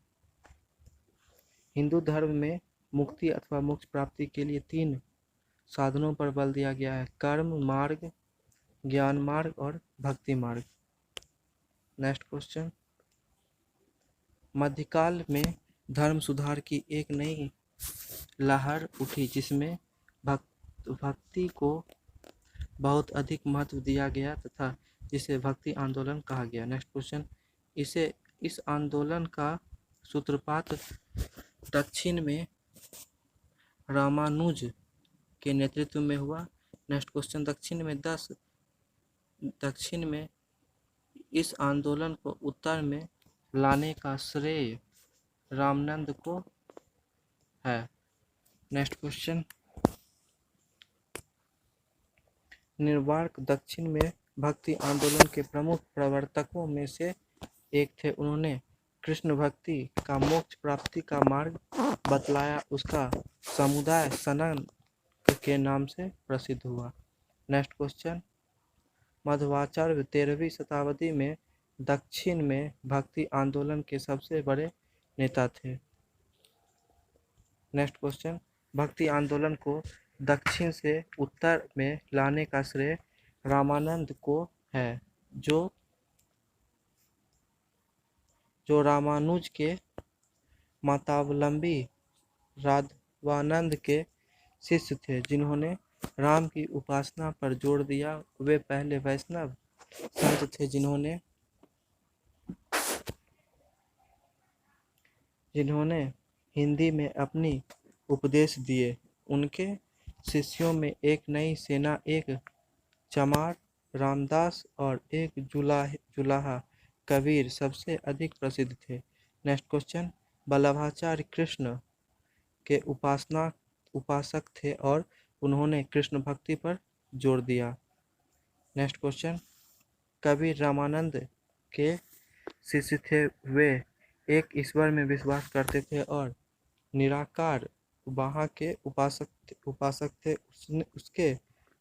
हिंदू धर्म में मुक्ति अथवा मोक्ष प्राप्ति के लिए 3 साधनों पर बल दिया गया है: कर्म मार्ग, ज्ञान मार्ग और भक्ति मार्ग। Next question. मध्यकाल में धर्म सुधार की एक नई लहर उठी, जिसमें भक्ति को बहुत अधिक महत्व दिया गया तथा जिसे भक्ति आंदोलन कहा गया। Next question. इस आंदोलन का सूत्रपात दक्षिण में रामानुज के नेतृत्व में हुआ। Next question. दक्षिण में इस आंदोलन को उत्तर में लाने का श्रेय रामानंद को है। Next question. निम्बार्क दक्षिण में भक्ति आंदोलन के प्रमुख प्रवर्तकों में से एक थे। उन्होंने कृष्ण भक्ति का मोक्ष प्राप्ति का मार्ग बतलाया। उसका समुदाय सनन के नाम से प्रसिद्ध हुआ। Next question. मध्वाचार्य 13वीं शताब्दी में दक्षिण में भक्ति आंदोलन के सबसे बड़े नेता थे। Next question. भक्ति आंदोलन को दक्षिण से उत्तर में लाने का श्रेय रामानंद को है, जो रामानुज के मतावलंबी राघवानंद के शिष्य थे, जिन्होंने राम की उपासना पर जोर दिया। वे पहले वैष्णव संत थे जिन्होंने हिंदी में अपनी उपदेश दिए। उनके शिष्यों में एक नई सेना, एक चमार रामदास और एक जुलाहा कबीर सबसे अधिक प्रसिद्ध थे। Next question. वल्लभाचार्य कृष्ण के उपासक थे और उन्होंने कृष्ण भक्ति पर जोर दिया। Next question. कबीर रामानंद के शिष्य थे। वे एक ईश्वर में विश्वास करते थे और निराकार वहाँ के उपासक थे। उसके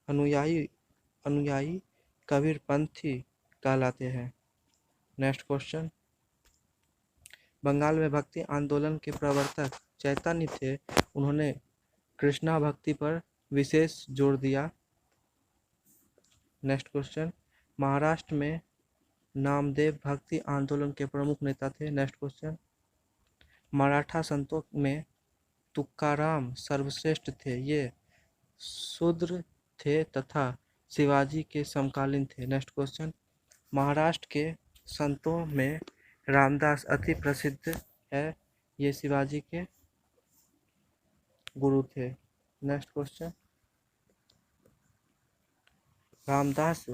अनुयायी कबीर पंथी कहलाते हैं। Next question. बंगाल में भक्ति आंदोलन के प्रवर्तक चैतन्य थे। उन्होंने कृष्णा भक्ति पर विशेष जोर दिया। Next question. महाराष्ट्र में नामदेव भक्ति आंदोलन के प्रमुख नेता थे। Next question. मराठा संतों में तुकाराम सर्वश्रेष्ठ थे। ये शूद्र थे तथा शिवाजी के समकालीन थे। Next question. महाराष्ट्र के संतों में रामदास अति प्रसिद्ध है। ये शिवाजी के गुरु थे। Next question. रामदास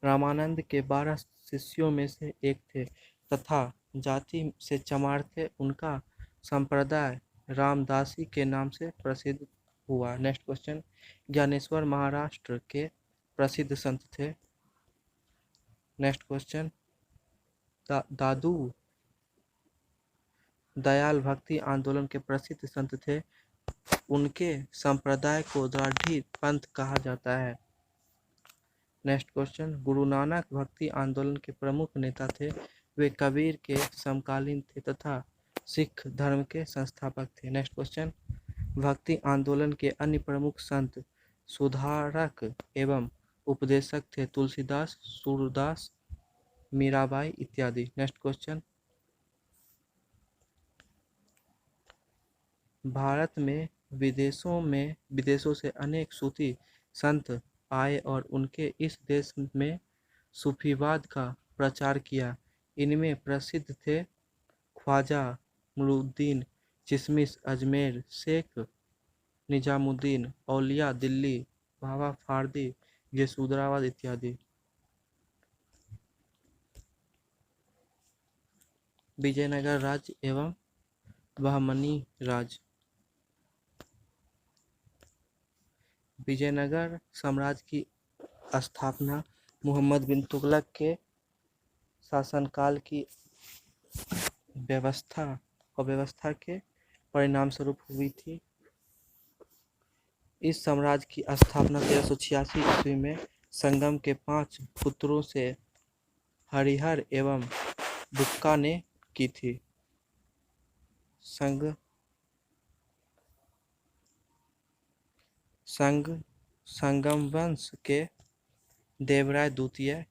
रामानंद के 12 शिष्यों में से एक थे तथा जाति से चमार थे। उनका संप्रदाय रामदासी के नाम से प्रसिद्ध हुआ। Next question. ज्ञानेश्वर महाराष्ट्र के प्रसिद्ध संत थे। Next question. दादू दयाल भक्ति आंदोलन के प्रसिद्ध संत थे। उनके संप्रदाय को द्राढ़ी पंथ कहा जाता है। Next question. गुरु नानक भक्ति आंदोलन के प्रमुख नेता थे। वे कबीर के समकालीन थे तथा सिख धर्म के संस्थापक थे। Next question. भक्ति आंदोलन के अन्य प्रमुख संत सुधारक एवं उपदेशक थे। तुलसीदास, सूरदास, मीराबाई इत्यादि। Next question. भारत में विदेशों से अनेक सूफी संत आए और उनके इस देश में सूफीवाद का प्रचार किया। इनमें प्रसिद्ध थे ख्वाजा मुइनुद्दीन चिश्ती, अजमेर, शेख निजामुद्दीन औलिया दिल्ली, बाबा फरीद गौसुदाबाद इत्यादि। विजयनगर राज्य एवं बहमनी राज्य। विजयनगर साम्राज्य की स्थापना मोहम्मद बिन तुगलक के शासनकाल की अव्यवस्था के परिणाम स्वरूप हुई थी। इस साम्राज्य की स्थापना 1386 ईस्वी में संगम के 5 पुत्रों से हरिहर एवं बुक्का ने की थी। संगम वंश के देवराय द्वितीय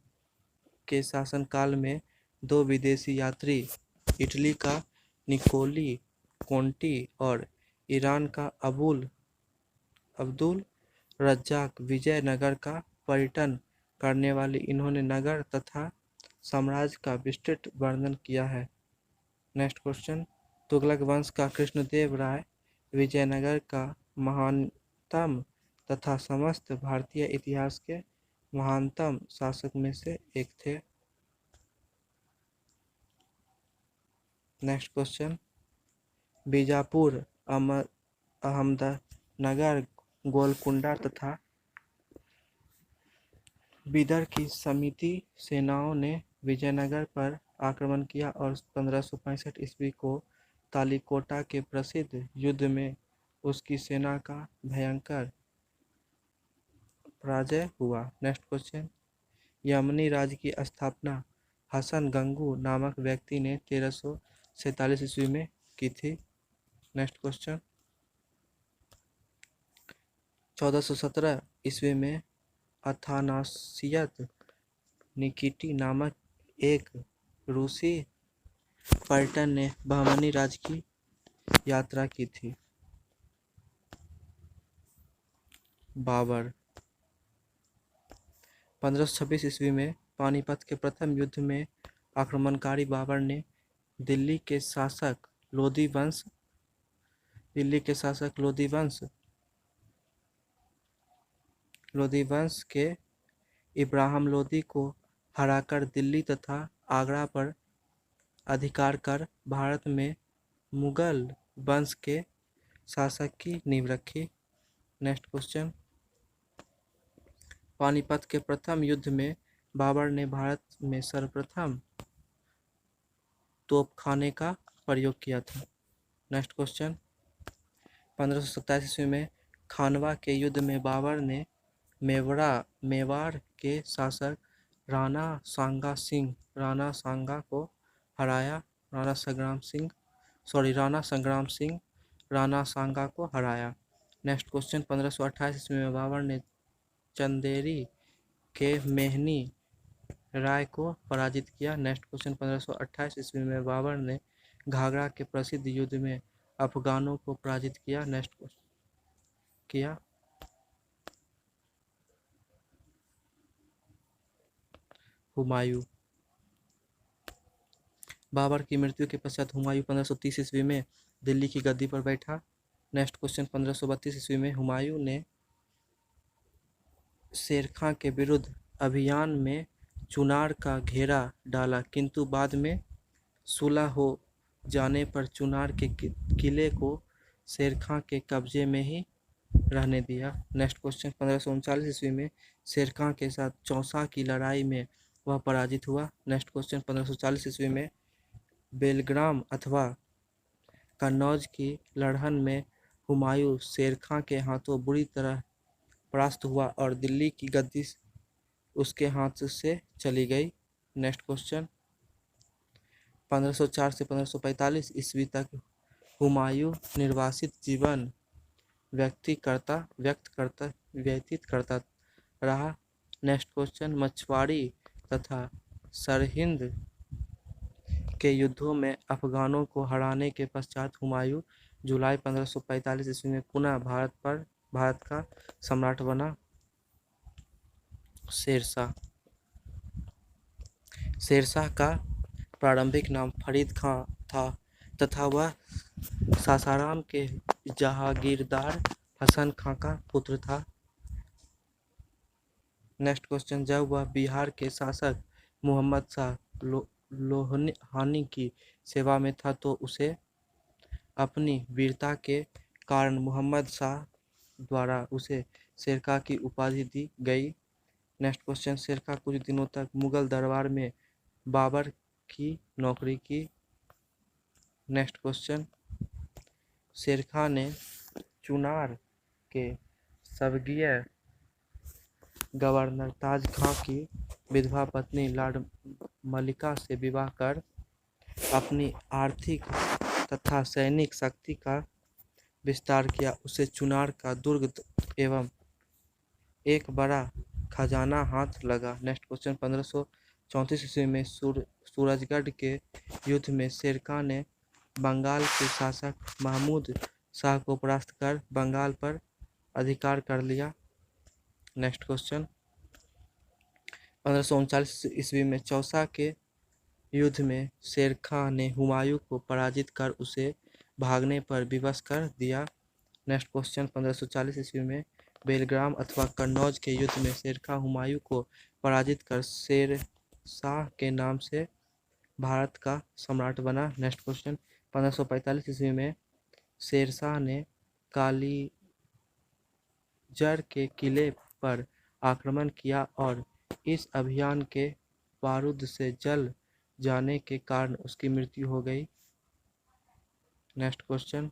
के शासनकाल में 2 विदेशी यात्री, इटली का निकोली कोंटी और ईरान का अब्दुल रज्जाक विजयनगर का पर्यटन करने वाले इन्होंने नगर तथा साम्राज्य का विस्तृत वर्णन किया है। नेक्स्ट क्वेश्चन, तुगलक वंश का कृष्णदेव राय विजयनगर का महानतम तथा समस्त भारतीय इतिहास के महानतम शासक में से एक थे। नेक्स्ट क्वेश्चन, बीजापुर, अहमदनगर, गोलकुंडा तथा बीदर की समिति सेनाओं ने विजयनगर पर आक्रमण किया और 1565 ईस्वी को तालीकोटा के प्रसिद्ध युद्ध में उसकी सेना का भयंकर पराजय हुआ। नेक्स्ट क्वेश्चन, यमनी राज्य की स्थापना हसन गंगू नामक व्यक्ति ने 1347 ईस्वी में की थी। नेक्स्ट क्वेश्चन, 1417 ईस्वी में अथानासियस निकिटी नामक एक रूसी पर्यटक ने बहमनी राज्य की यात्रा की थी। बाबर, 1526 ईस्वी में पानीपत के प्रथम युद्ध में आक्रमणकारी बाबर ने दिल्ली के शासक लोधी वंश के इब्राहिम लोदी को हराकर दिल्ली तथा आगरा पर अधिकार कर भारत में मुगल वंश के शासक की नींव रखी। नेक्स्ट क्वेश्चन, पानीपत के प्रथम युद्ध में बाबर ने भारत में सर्वप्रथम तोपखाने का प्रयोग किया था। नेक्स्ट क्वेश्चन, 1527 ईस्वी में खानवा के युद्ध में बाबर ने मेवाड़ के शासक राणा सांगा को हराया। राणा सांगा को हराया। नेक्स्ट क्वेश्चन, 1528 ईस्वी में बाबर ने चंदेरी के मेहनी राय को पराजित किया। नेक्स्ट क्वेश्चन, 1528 ईस्वी में बाबर ने घाघरा के प्रसिद्ध युद्ध में अफगानों को पराजित किया। नेक्स्ट क्वेश्चन किया। हुमायूं, बाबर की मृत्यु के पश्चात हुमायूं 1530 ईस्वी में दिल्ली की गद्दी पर बैठा। नेक्स्ट क्वेश्चन, 1532 ईस्वी में हुमायूं ने शेरखां के विरुद्ध अभियान में चुनार का घेरा डाला, किंतु बाद में सुलह हो जाने पर चुनार के किले को शेरखां के कब्जे में ही रहने दिया। नेक्स्ट क्वेश्चन, 1539 ईस्वी में शेरखां के साथ चौसा की लड़ाई में वह पराजित हुआ। नेक्स्ट क्वेश्चन, 1540 ईस्वी में बेलग्राम अथवा कन्नौज की लड़हन में हुमायूं शेरखां के हाथों बुरी तरह परास्त हुआ और दिल्ली की गद्दी उसके हाथ से चली गई। नेक्स्ट क्वेश्चन, 1504 से 1545 ईस्वी तक हुमायूं निर्वासित जीवन व्यतीत करता रहा। नेक्स्ट क्वेश्चन, मछवाड़ी तथा सरहिंद के युद्धों में अफगानों को हराने के पश्चात हुमायूं जुलाई 1545 ईस्वी में पुनः भारत का सम्राट बना। शेरशाह का प्रारंभिक नाम फरीद खां था तथा वह सासाराम के जहागीरदार हसन खां का पुत्र था। नेक्स्ट क्वेश्चन, जब वह बिहार के शासक मोहम्मद शाह लोहानी की सेवा में था तो उसे अपनी वीरता के कारण मोहम्मद शाह द्वारा उसे शेरशाह की उपाधि दी गई। नेक्स्ट क्वेश्चन, शेरशाह कुछ दिनों तक मुगल दरबार में बाबर की नौकरी की। नेक्स्ट क्वेश्चन, शेरशाह ने चुनार के स्वर्गीय गवर्नर ताज खां की विधवा पत्नी लॉर्ड मलिका से विवाह कर अपनी आर्थिक तथा सैनिक शक्ति का विस्तार किया। उसे चुनार का दुर्ग एवं एक बड़ा खजाना हाथ लगा। नेक्स्ट क्वेश्चन, 1534 ईस्वी में सूरजगढ़ के युद्ध में शेरशाह ने बंगाल के शासक महमूद शाह को परास्त कर बंगाल पर अधिकार कर लिया। नेक्स्ट क्वेश्चन, 1539 ईस्वी में चौसा के युद्ध में शेरशाह ने हुमायूं को पराजित कर उसे भागने पर विवश कर दिया। नेक्स्ट क्वेश्चन, 1540 ईस्वी में बेलग्राम अथवा कन्नौज के युद्ध में शेरशाह हुमायूं को पराजित कर शेरशाह के नाम से भारत का सम्राट बना। नेक्स्ट क्वेश्चन, 1545 ईस्वी में शेरशाह ने कालीजर के किले पर आक्रमण किया और इस अभियान के बारूद से जल जाने के कारण उसकी मृत्यु हो गई। नेक्स्ट क्वेश्चन,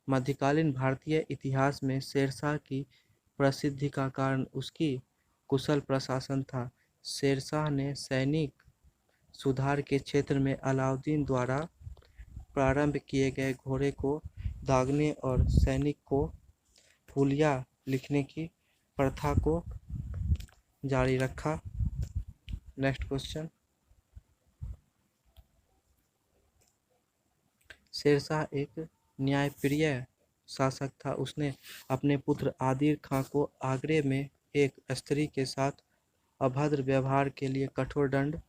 मध्यकालीन भारतीय इतिहास में शेरशाह की प्रसिद्धि का कारण उसकी कुशल प्रशासन था। शेरशाह ने सैनिक सुधार के क्षेत्र में अलाउद्दीन द्वारा प्रारंभ किए गए घोड़े को दागने और सैनिक को हुलिया लिखने की प्रथा को जारी रखा। नेक्स्ट क्वेश्चन, शेरशाह एक न्यायप्रिय शासक था। उसने अपने पुत्र आदिल खां को आगरे में एक स्त्री के साथ अभद्र व्यवहार के लिए कठोर दंड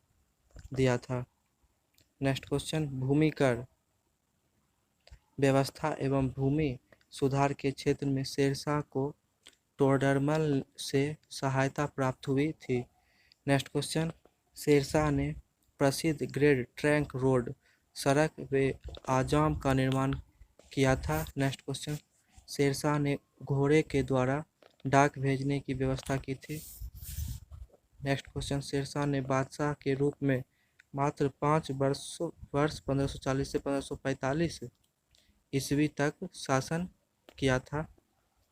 दिया था। नेक्स्ट क्वेश्चन, भूमि कर व्यवस्था एवं भूमि सुधार के क्षेत्र में शेरशाह को टोडरमल से सहायता प्राप्त हुई थी। नेक्स्ट क्वेश्चन, शेरशाह ने प्रसिद्ध ग्रेट ट्रंक रोड सड़क वे आजम का निर्माण किया था। नेक्स्ट क्वेश्चन, शेरशाह ने घोड़े के द्वारा डाक भेजने की व्यवस्था की थी। नेक्स्ट क्वेश्चन, शेरशाह ने बादशाह के रूप में मात्र 5 वर्ष 1540 से 1545 ईस्वी तक शासन किया था।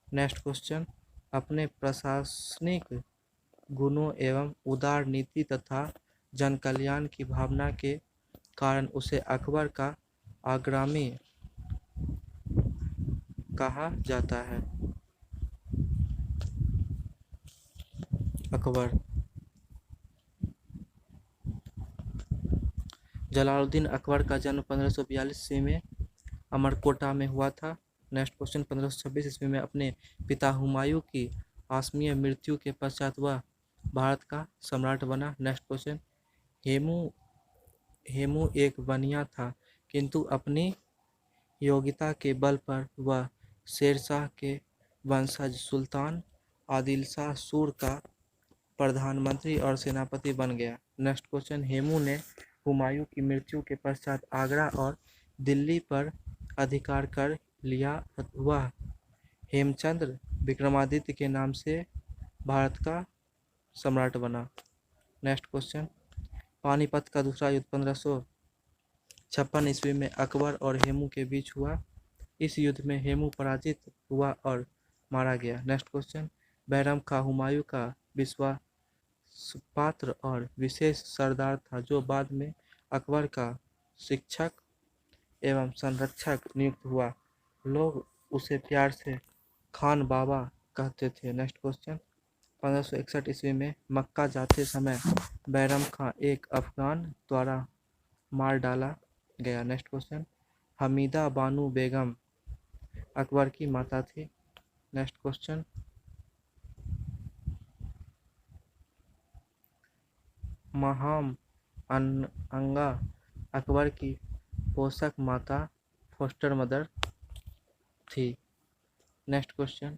नेक्स्ट क्वेश्चन, अपने प्रशासनिक गुणों एवं उदार नीति तथा जन कल्याण की भावना के कारण उसे अकबर का आग्रामी कहा जाता है। अकबर जलालुद्दीन अकबर का जन्म 1542 ईस्वी में अमरकोटा में हुआ था। नेक्स्ट क्वेश्चन, 1526 ईस्वी में अपने पिता हुमायूं की आकस्मिक मृत्यु के पश्चात वह भारत का सम्राट बना। नेक्स्ट क्वेश्चन, हेमू एक बनिया था किंतु अपनी योग्यता के बल पर वह शेरशाह के वंशज सुल्तान आदिल शाह सूर का प्रधानमंत्री और सेनापति बन गया। नेक्स्ट क्वेश्चन, हेमू ने हुमायूं की मृत्यु के पश्चात आगरा और दिल्ली पर अधिकार कर लिया। वह हेमचंद्र विक्रमादित्य के नाम से भारत का सम्राट बना। नेक्स्ट क्वेश्चन, पानीपत का दूसरा युद्ध 1556 ईस्वी में अकबर और हेमू के बीच हुआ। इस युद्ध में हेमू पराजित हुआ और मारा गया। नेक्स्ट क्वेश्चन, बैरम खां हुमायूं का विश्वासपात्र और विशेष सरदार था जो बाद में अकबर का शिक्षक एवं संरक्षक नियुक्त हुआ। लोग उसे प्यार से खान बाबा कहते थे। नेक्स्ट क्वेश्चन, 1561 ईस्वी में मक्का जाते समय बैरम खां एक अफगान द्वारा मार डाला गया। नेक्स्ट क्वेश्चन, हमीदा बानू बेगम अकबर की माता थी। नेक्स्ट क्वेश्चन, अंगा अकबर की पोषक माता फोस्टर मदर थी। नेक्स्ट क्वेश्चन,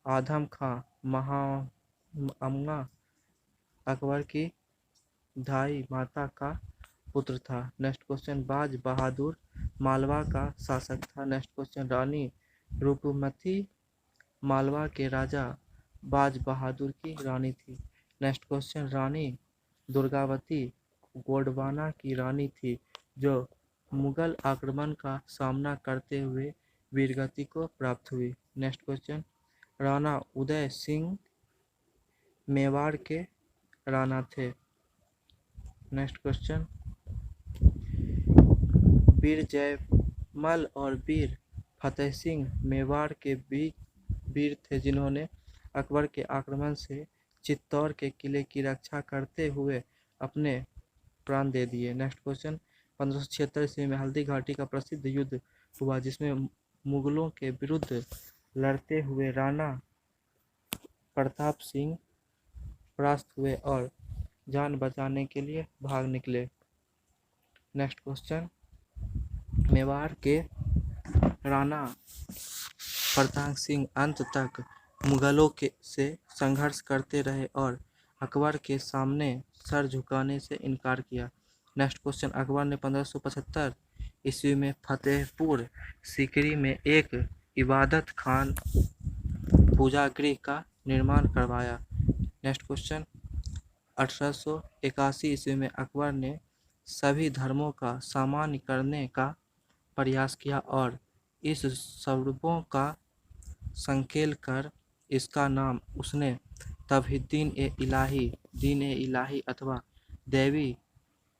आदम खां महाअम्मा अकबर की धाई माता का पुत्र था। नेक्स्ट क्वेश्चन, बाज बहादुर मालवा का शासक था। नेक्स्ट क्वेश्चन, रानी रूपमती मालवा के राजा बाज बहादुर की रानी थी। नेक्स्ट क्वेश्चन, रानी दुर्गावती गोंडवाना की रानी थी जो मुगल आक्रमण का सामना करते हुए वीरगति को प्राप्त हुई। नेक्स्ट क्वेश्चन, राणा उदय सिंह मेवाड़ के राणा थे। नेक्स्ट क्वेश्चन, वीर जयमल और वीर फतेह सिंह मेवाड़ के वीर थे जिन्होंने अकबर के आक्रमण से चित्तौड़ के किले की रक्षा करते हुए अपने प्राण दे दिए। नेक्स्ट क्वेश्चन, 1576 ईस्वी में हल्दी घाटी का प्रसिद्ध युद्ध हुआ जिसमें मुगलों के विरुद्ध लड़ते हुए राणा प्रताप सिंह परास्त हुए और जान बचाने के लिए भाग निकले। नेक्स्ट क्वेश्चन, मेवाड़ के राणा प्रताप सिंह अंत तक मुगलों से संघर्ष करते रहे और अकबर के सामने सर झुकाने से इनकार किया। नेक्स्ट क्वेश्चन, अकबर ने 1575 ईस्वी में फतेहपुर सीकरी में एक इबादत खान पूजा गृह का निर्माण करवाया। नेक्स्ट क्वेश्चन, 1881 ईस्वी में अकबर ने सभी धर्मों का सामान्य करने का प्रयास किया और इस सर्वों का संकेल कर इसका नाम उसने तभी दीन ए इलाही अथवा देवी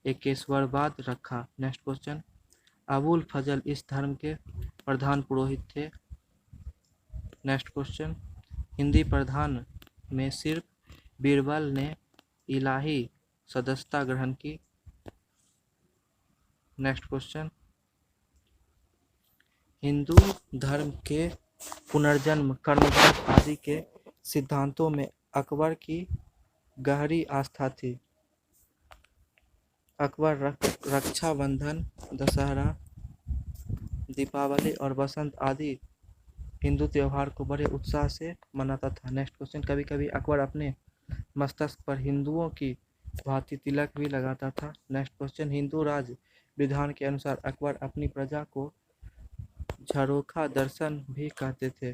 एकेश्वरवाद रखा। नेक्स्ट क्वेश्चन, अबुल फजल इस धर्म के प्रधान पुरोहित थे। नेक्स्ट क्वेश्चन, हिंदी प्रधान में सिर्फ बीरबल ने इलाही सदस्यता ग्रहण की। नेक्स्ट क्वेश्चन, हिंदू धर्म के पुनर्जन्म कर्मकांड आदि के सिद्धांतों में अकबर की गहरी आस्था थी। अकबर रक्षाबंधन, दशहरा, दीपावली और बसंत आदि हिंदू त्योहार को बड़े उत्साह से मनाता था। नेक्स्ट क्वेश्चन, कभी कभी अकबर अपने मस्तक पर हिंदुओं की भांति तिलक भी लगाता था। नेक्स्ट क्वेश्चन, हिंदू राज विधान के अनुसार अकबर अपनी प्रजा को झरोखा दर्शन भी कहते थे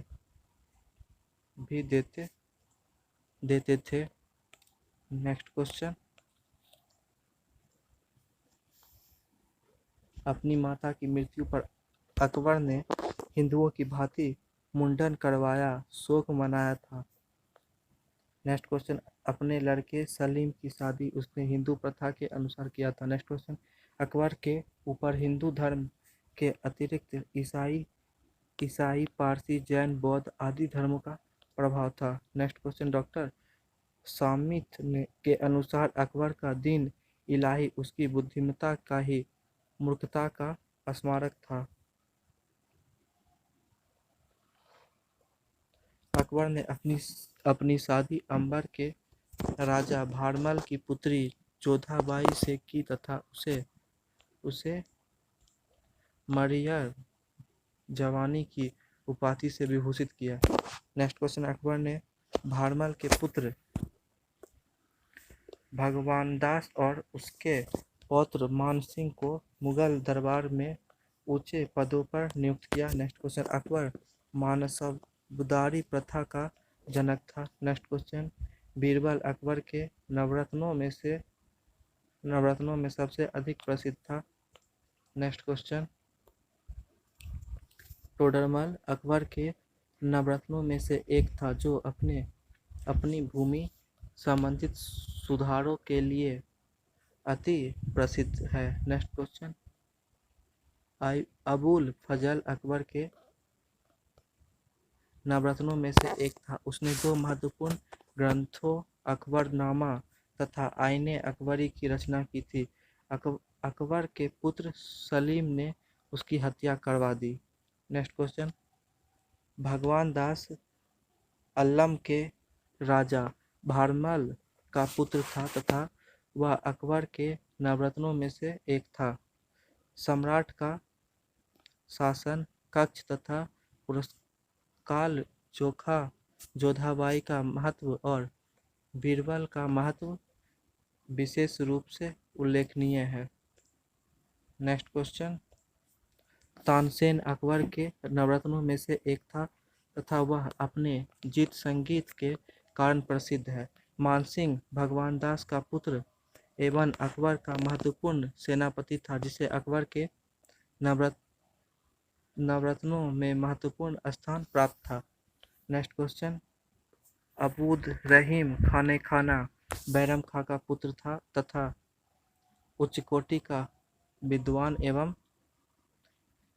भी देते थे। नेक्स्ट क्वेश्चन, अपनी माता की मृत्यु पर अकबर ने हिंदुओं की भांति मुंडन करवाया, शोक मनाया था। नेक्स्ट क्वेश्चन, अपने लड़के सलीम की शादी उसने हिंदू प्रथा के अनुसार किया था। नेक्स्ट क्वेश्चन, अकबर के ऊपर हिंदू धर्म के अतिरिक्त ईसाई, पारसी, जैन, बौद्ध आदि धर्मों का प्रभाव था। नेक्स्ट क्वेश्चन, डॉक्टर सामित के अनुसार अकबर का दीन इलाही उसकी बुद्धिमत्ता का ही मूर्खता का स्मारक था। अकबर ने अपनी शादी अंबर के राजा भारमल की पुत्री जोधाबाई से की तथा उसे मरियर जवानी की उपाधि से विभूषित किया। नेक्स्ट क्वेश्चन, अकबर ने भारमल के पुत्र भगवान दास और उसके पौत्र मान सिंह को मुगल दरबार में ऊंचे पदों पर नियुक्त किया। नेक्स्ट क्वेश्चन, अकबर मानसबदारी प्रथा का जनक था। नेक्स्ट क्वेश्चन, बीरबल अकबर के नवरत्नों में सबसे अधिक प्रसिद्ध था। नेक्स्ट क्वेश्चन, टोडरमल अकबर के नवरत्नों में से एक था जो अपनी भूमि संबंधित सुधारों के लिए अति प्रसिद्ध है। नेक्स्ट क्वेश्चन, अबुल फजल अकबर के नवरत्नों में से एक था। उसने दो महत्वपूर्ण ग्रंथों अकबरनामा तथा आईने अकबरी की रचना की थी। अकबर के पुत्र सलीम ने उसकी हत्या करवा दी। नेक्स्ट क्वेश्चन, भगवान दास अल्लम के राजा भारमल का पुत्र था तथा वह अकबर के नवरत्नों में से एक था। सम्राट का शासन कक्ष तथा पुरस्काल चोखा जोधाबाई का महत्व और बीरबल का महत्व विशेष रूप से उल्लेखनीय है। नेक्स्ट क्वेश्चन, तानसेन अकबर के नवरत्नों में से एक था तथा वह अपने जीत संगीत के कारण प्रसिद्ध है। मानसिंह भगवान दास का पुत्र एवं अकबर का महत्वपूर्ण सेनापति था, जिसे अकबर के नवरत्नों में महत्वपूर्ण स्थान प्राप्त था। नेक्स्ट क्वेश्चन, अबूद रहीम खाने खाना बैरम खां का पुत्र था तथा उच्च कोटि का विद्वान एवं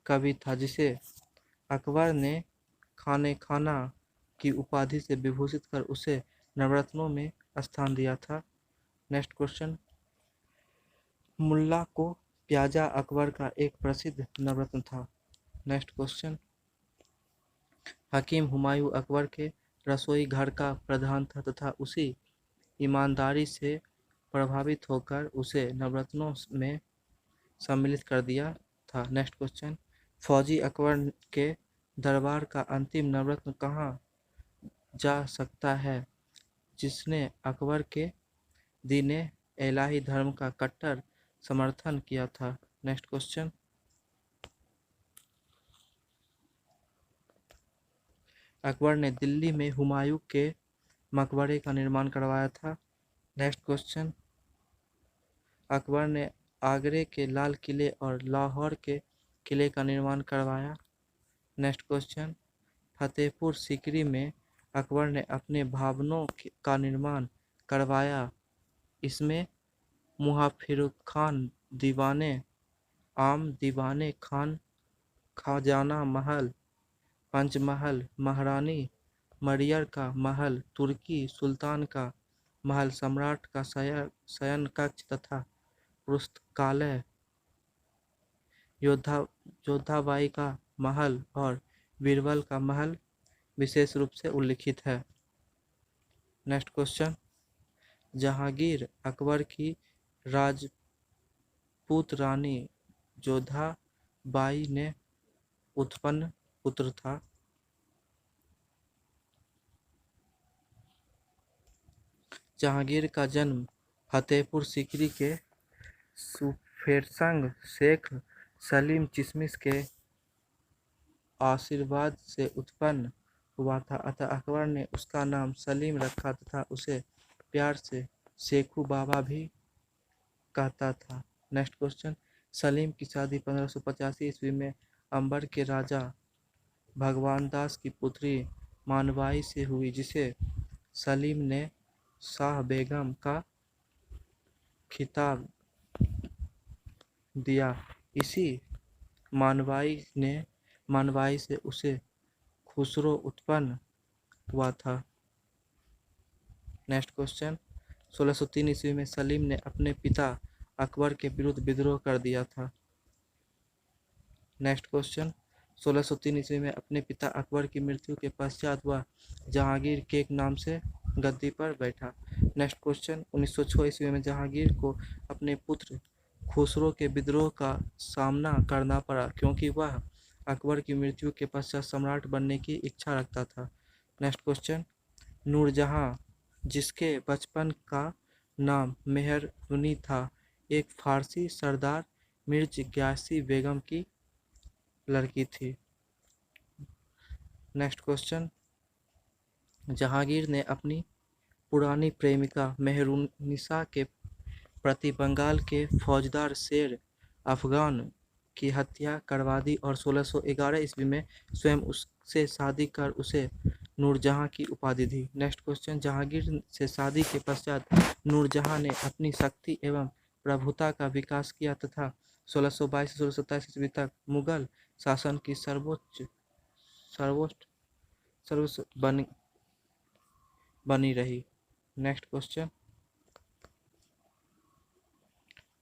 कवि था, जिसे अकबर ने खाने खाना की उपाधि से विभूषित कर उसे नवरत्नों में स्थान दिया था। नेक्स्ट क्वेश्चन, मुल्ला को प्याजा अकबर का एक प्रसिद्ध नवरत्न था। नेक्स्ट क्वेश्चन, हकीम हुमायूं अकबर के रसोई घर का प्रधान था तथा उसी ईमानदारी से प्रभावित होकर उसे नवरत्नों में सम्मिलित कर दिया था। नेक्स्ट क्वेश्चन, फौजी अकबर के दरबार का अंतिम नवरत्न कहाँ जा सकता है जिसने अकबर के दीने इलाही धर्म का कट्टर समर्थन किया था। नेक्स्ट क्वेश्चन, अकबर ने दिल्ली में हुमायूं के मकबरे का निर्माण करवाया था। नेक्स्ट क्वेश्चन, अकबर ने आगरे के लाल किले और लाहौर के किले का निर्माण करवाया। नेक्स्ट क्वेश्चन, फतेहपुर सीकरी में अकबर ने अपने भवनों का निर्माण करवाया। इसमें मुहाफिर खान दीवाने आम, दीवाने खान, खजाना महल, पंचमहल, महारानी मरियर का महल, तुर्की सुल्तान का महल, सम्राट का शयन कक्ष तथा पुस्तकालय, योद्धाबाई का महल और बीरबल का महल विशेष रूप से उल्लिखित है। नेक्स्ट क्वेश्चन, जहांगीर अकबर की राजपूत रानी जोधाबाई ने उत्पन्न पुत्र था। जहांगीर का जन्म फतेहपुर सीकरी के सुफेरसंग शेख सलीम चिश्मिश के आशीर्वाद से उत्पन्न हुआ था, अतः अकबर ने उसका नाम सलीम रखा तथा उसे प्यार से शेखू बाबा भी कहता था। नेक्स्ट क्वेश्चन, सलीम की शादी 1585 ईस्वी में अंबर के राजा भगवान दास की पुत्री मानबाई से हुई, जिसे सलीम ने शाह बेगम का खिताब दिया। इसी मानबाई से उसे खुसरो उत्पन्न हुआ था। नेक्स्ट क्वेश्चन, 1603 ईस्वी में सलीम ने अपने पिता अकबर के विरुद्ध विद्रोह कर दिया था। नेक्स्ट क्वेश्चन, 1603 ईस्वी में अपने पिता अकबर की मृत्यु के पश्चात वह जहांगीर के एक नाम से गद्दी पर बैठा। नेक्स्ट क्वेश्चन, 1906 ईस्वी में जहांगीर को अपने पुत्र खुसरो के विद्रोह का सामना करना पड़ा, क्योंकि वह अकबर की मृत्यु के पश्चात सम्राट बनने की इच्छा रखता था। नेक्स्ट क्वेश्चन, नूरजहां, जिसके बचपन का नाम मेहरुन्नि था, एक फारसी सरदार मिर्ज ग्यासी बेगम की लड़की थी। नेक्स्ट क्वेश्चन, जहांगीर ने अपनी पुरानी प्रेमिका मेहरुन्निसा के प्रति बंगाल के फौजदार शेर अफगान की हत्या करवा दी और 1611 ईस्वी में स्वयं उससे शादी कर उसे नूरजहां की उपाधि दी। नेक्स्ट क्वेश्चन, जहांगीर से शादी के पश्चात नूरजहां ने अपनी शक्ति एवं प्रभुता का विकास किया तथा 1622 से 1627 ईस्वी तक मुगल शासन की सर्वोच्च बनी रही। नेक्स्ट क्वेश्चन,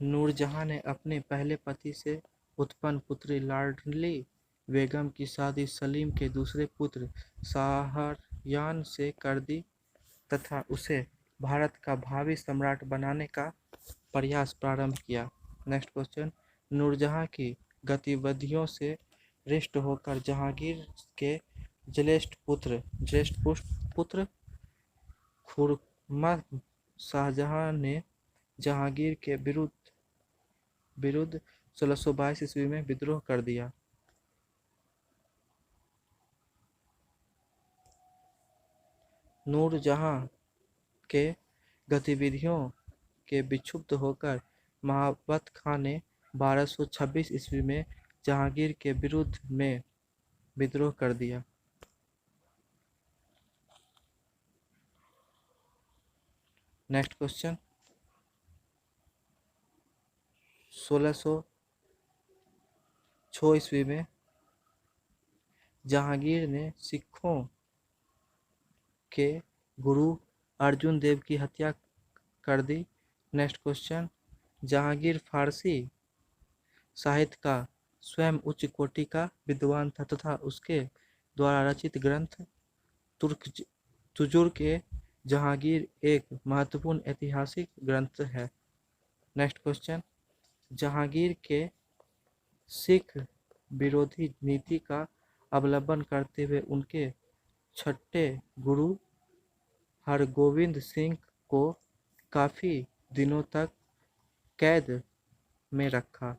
नूरजहां ने अपने पहले पति से उत्पन्न पुत्री लाडली बेगम की शादी सलीम के दूसरे पुत्र शाहरयान से कर दी तथा उसे भारत का भावी सम्राट बनाने का प्रयास प्रारंभ किया। नेक्स्ट क्वेश्चन, नूरजहां की गतिविधियों से रुष्ट होकर जहांगीर के ज्येष्ठ पुत्र खुर्रम शाहजहां ने जहांगीर के विरुद्ध 1622 ईस्वी में विद्रोह कर दिया। नूरजहां के गतिविधियों के विक्षुब्ध होकर महाबत खां ने 1226 ईस्वी में जहांगीर के विरुद्ध में विद्रोह कर दिया। नेक्स्ट क्वेश्चन, 1606 ईस्वी में जहांगीर ने सिखों के गुरु अर्जुन देव की हत्या कर दी। नेक्स्ट क्वेश्चन, जहांगीर फारसी साहित्य का स्वयं उच्च कोटि का विद्वान था तथा उसके द्वारा रचित ग्रंथ तुजुर्क जहांगीर एक महत्वपूर्ण ऐतिहासिक ग्रंथ है। नेक्स्ट क्वेश्चन, जहांगीर के सिख विरोधी नीति का अवलंबन करते हुए उनके छठे गुरु हरगोविंद सिंह को काफी दिनों तक कैद में रखा।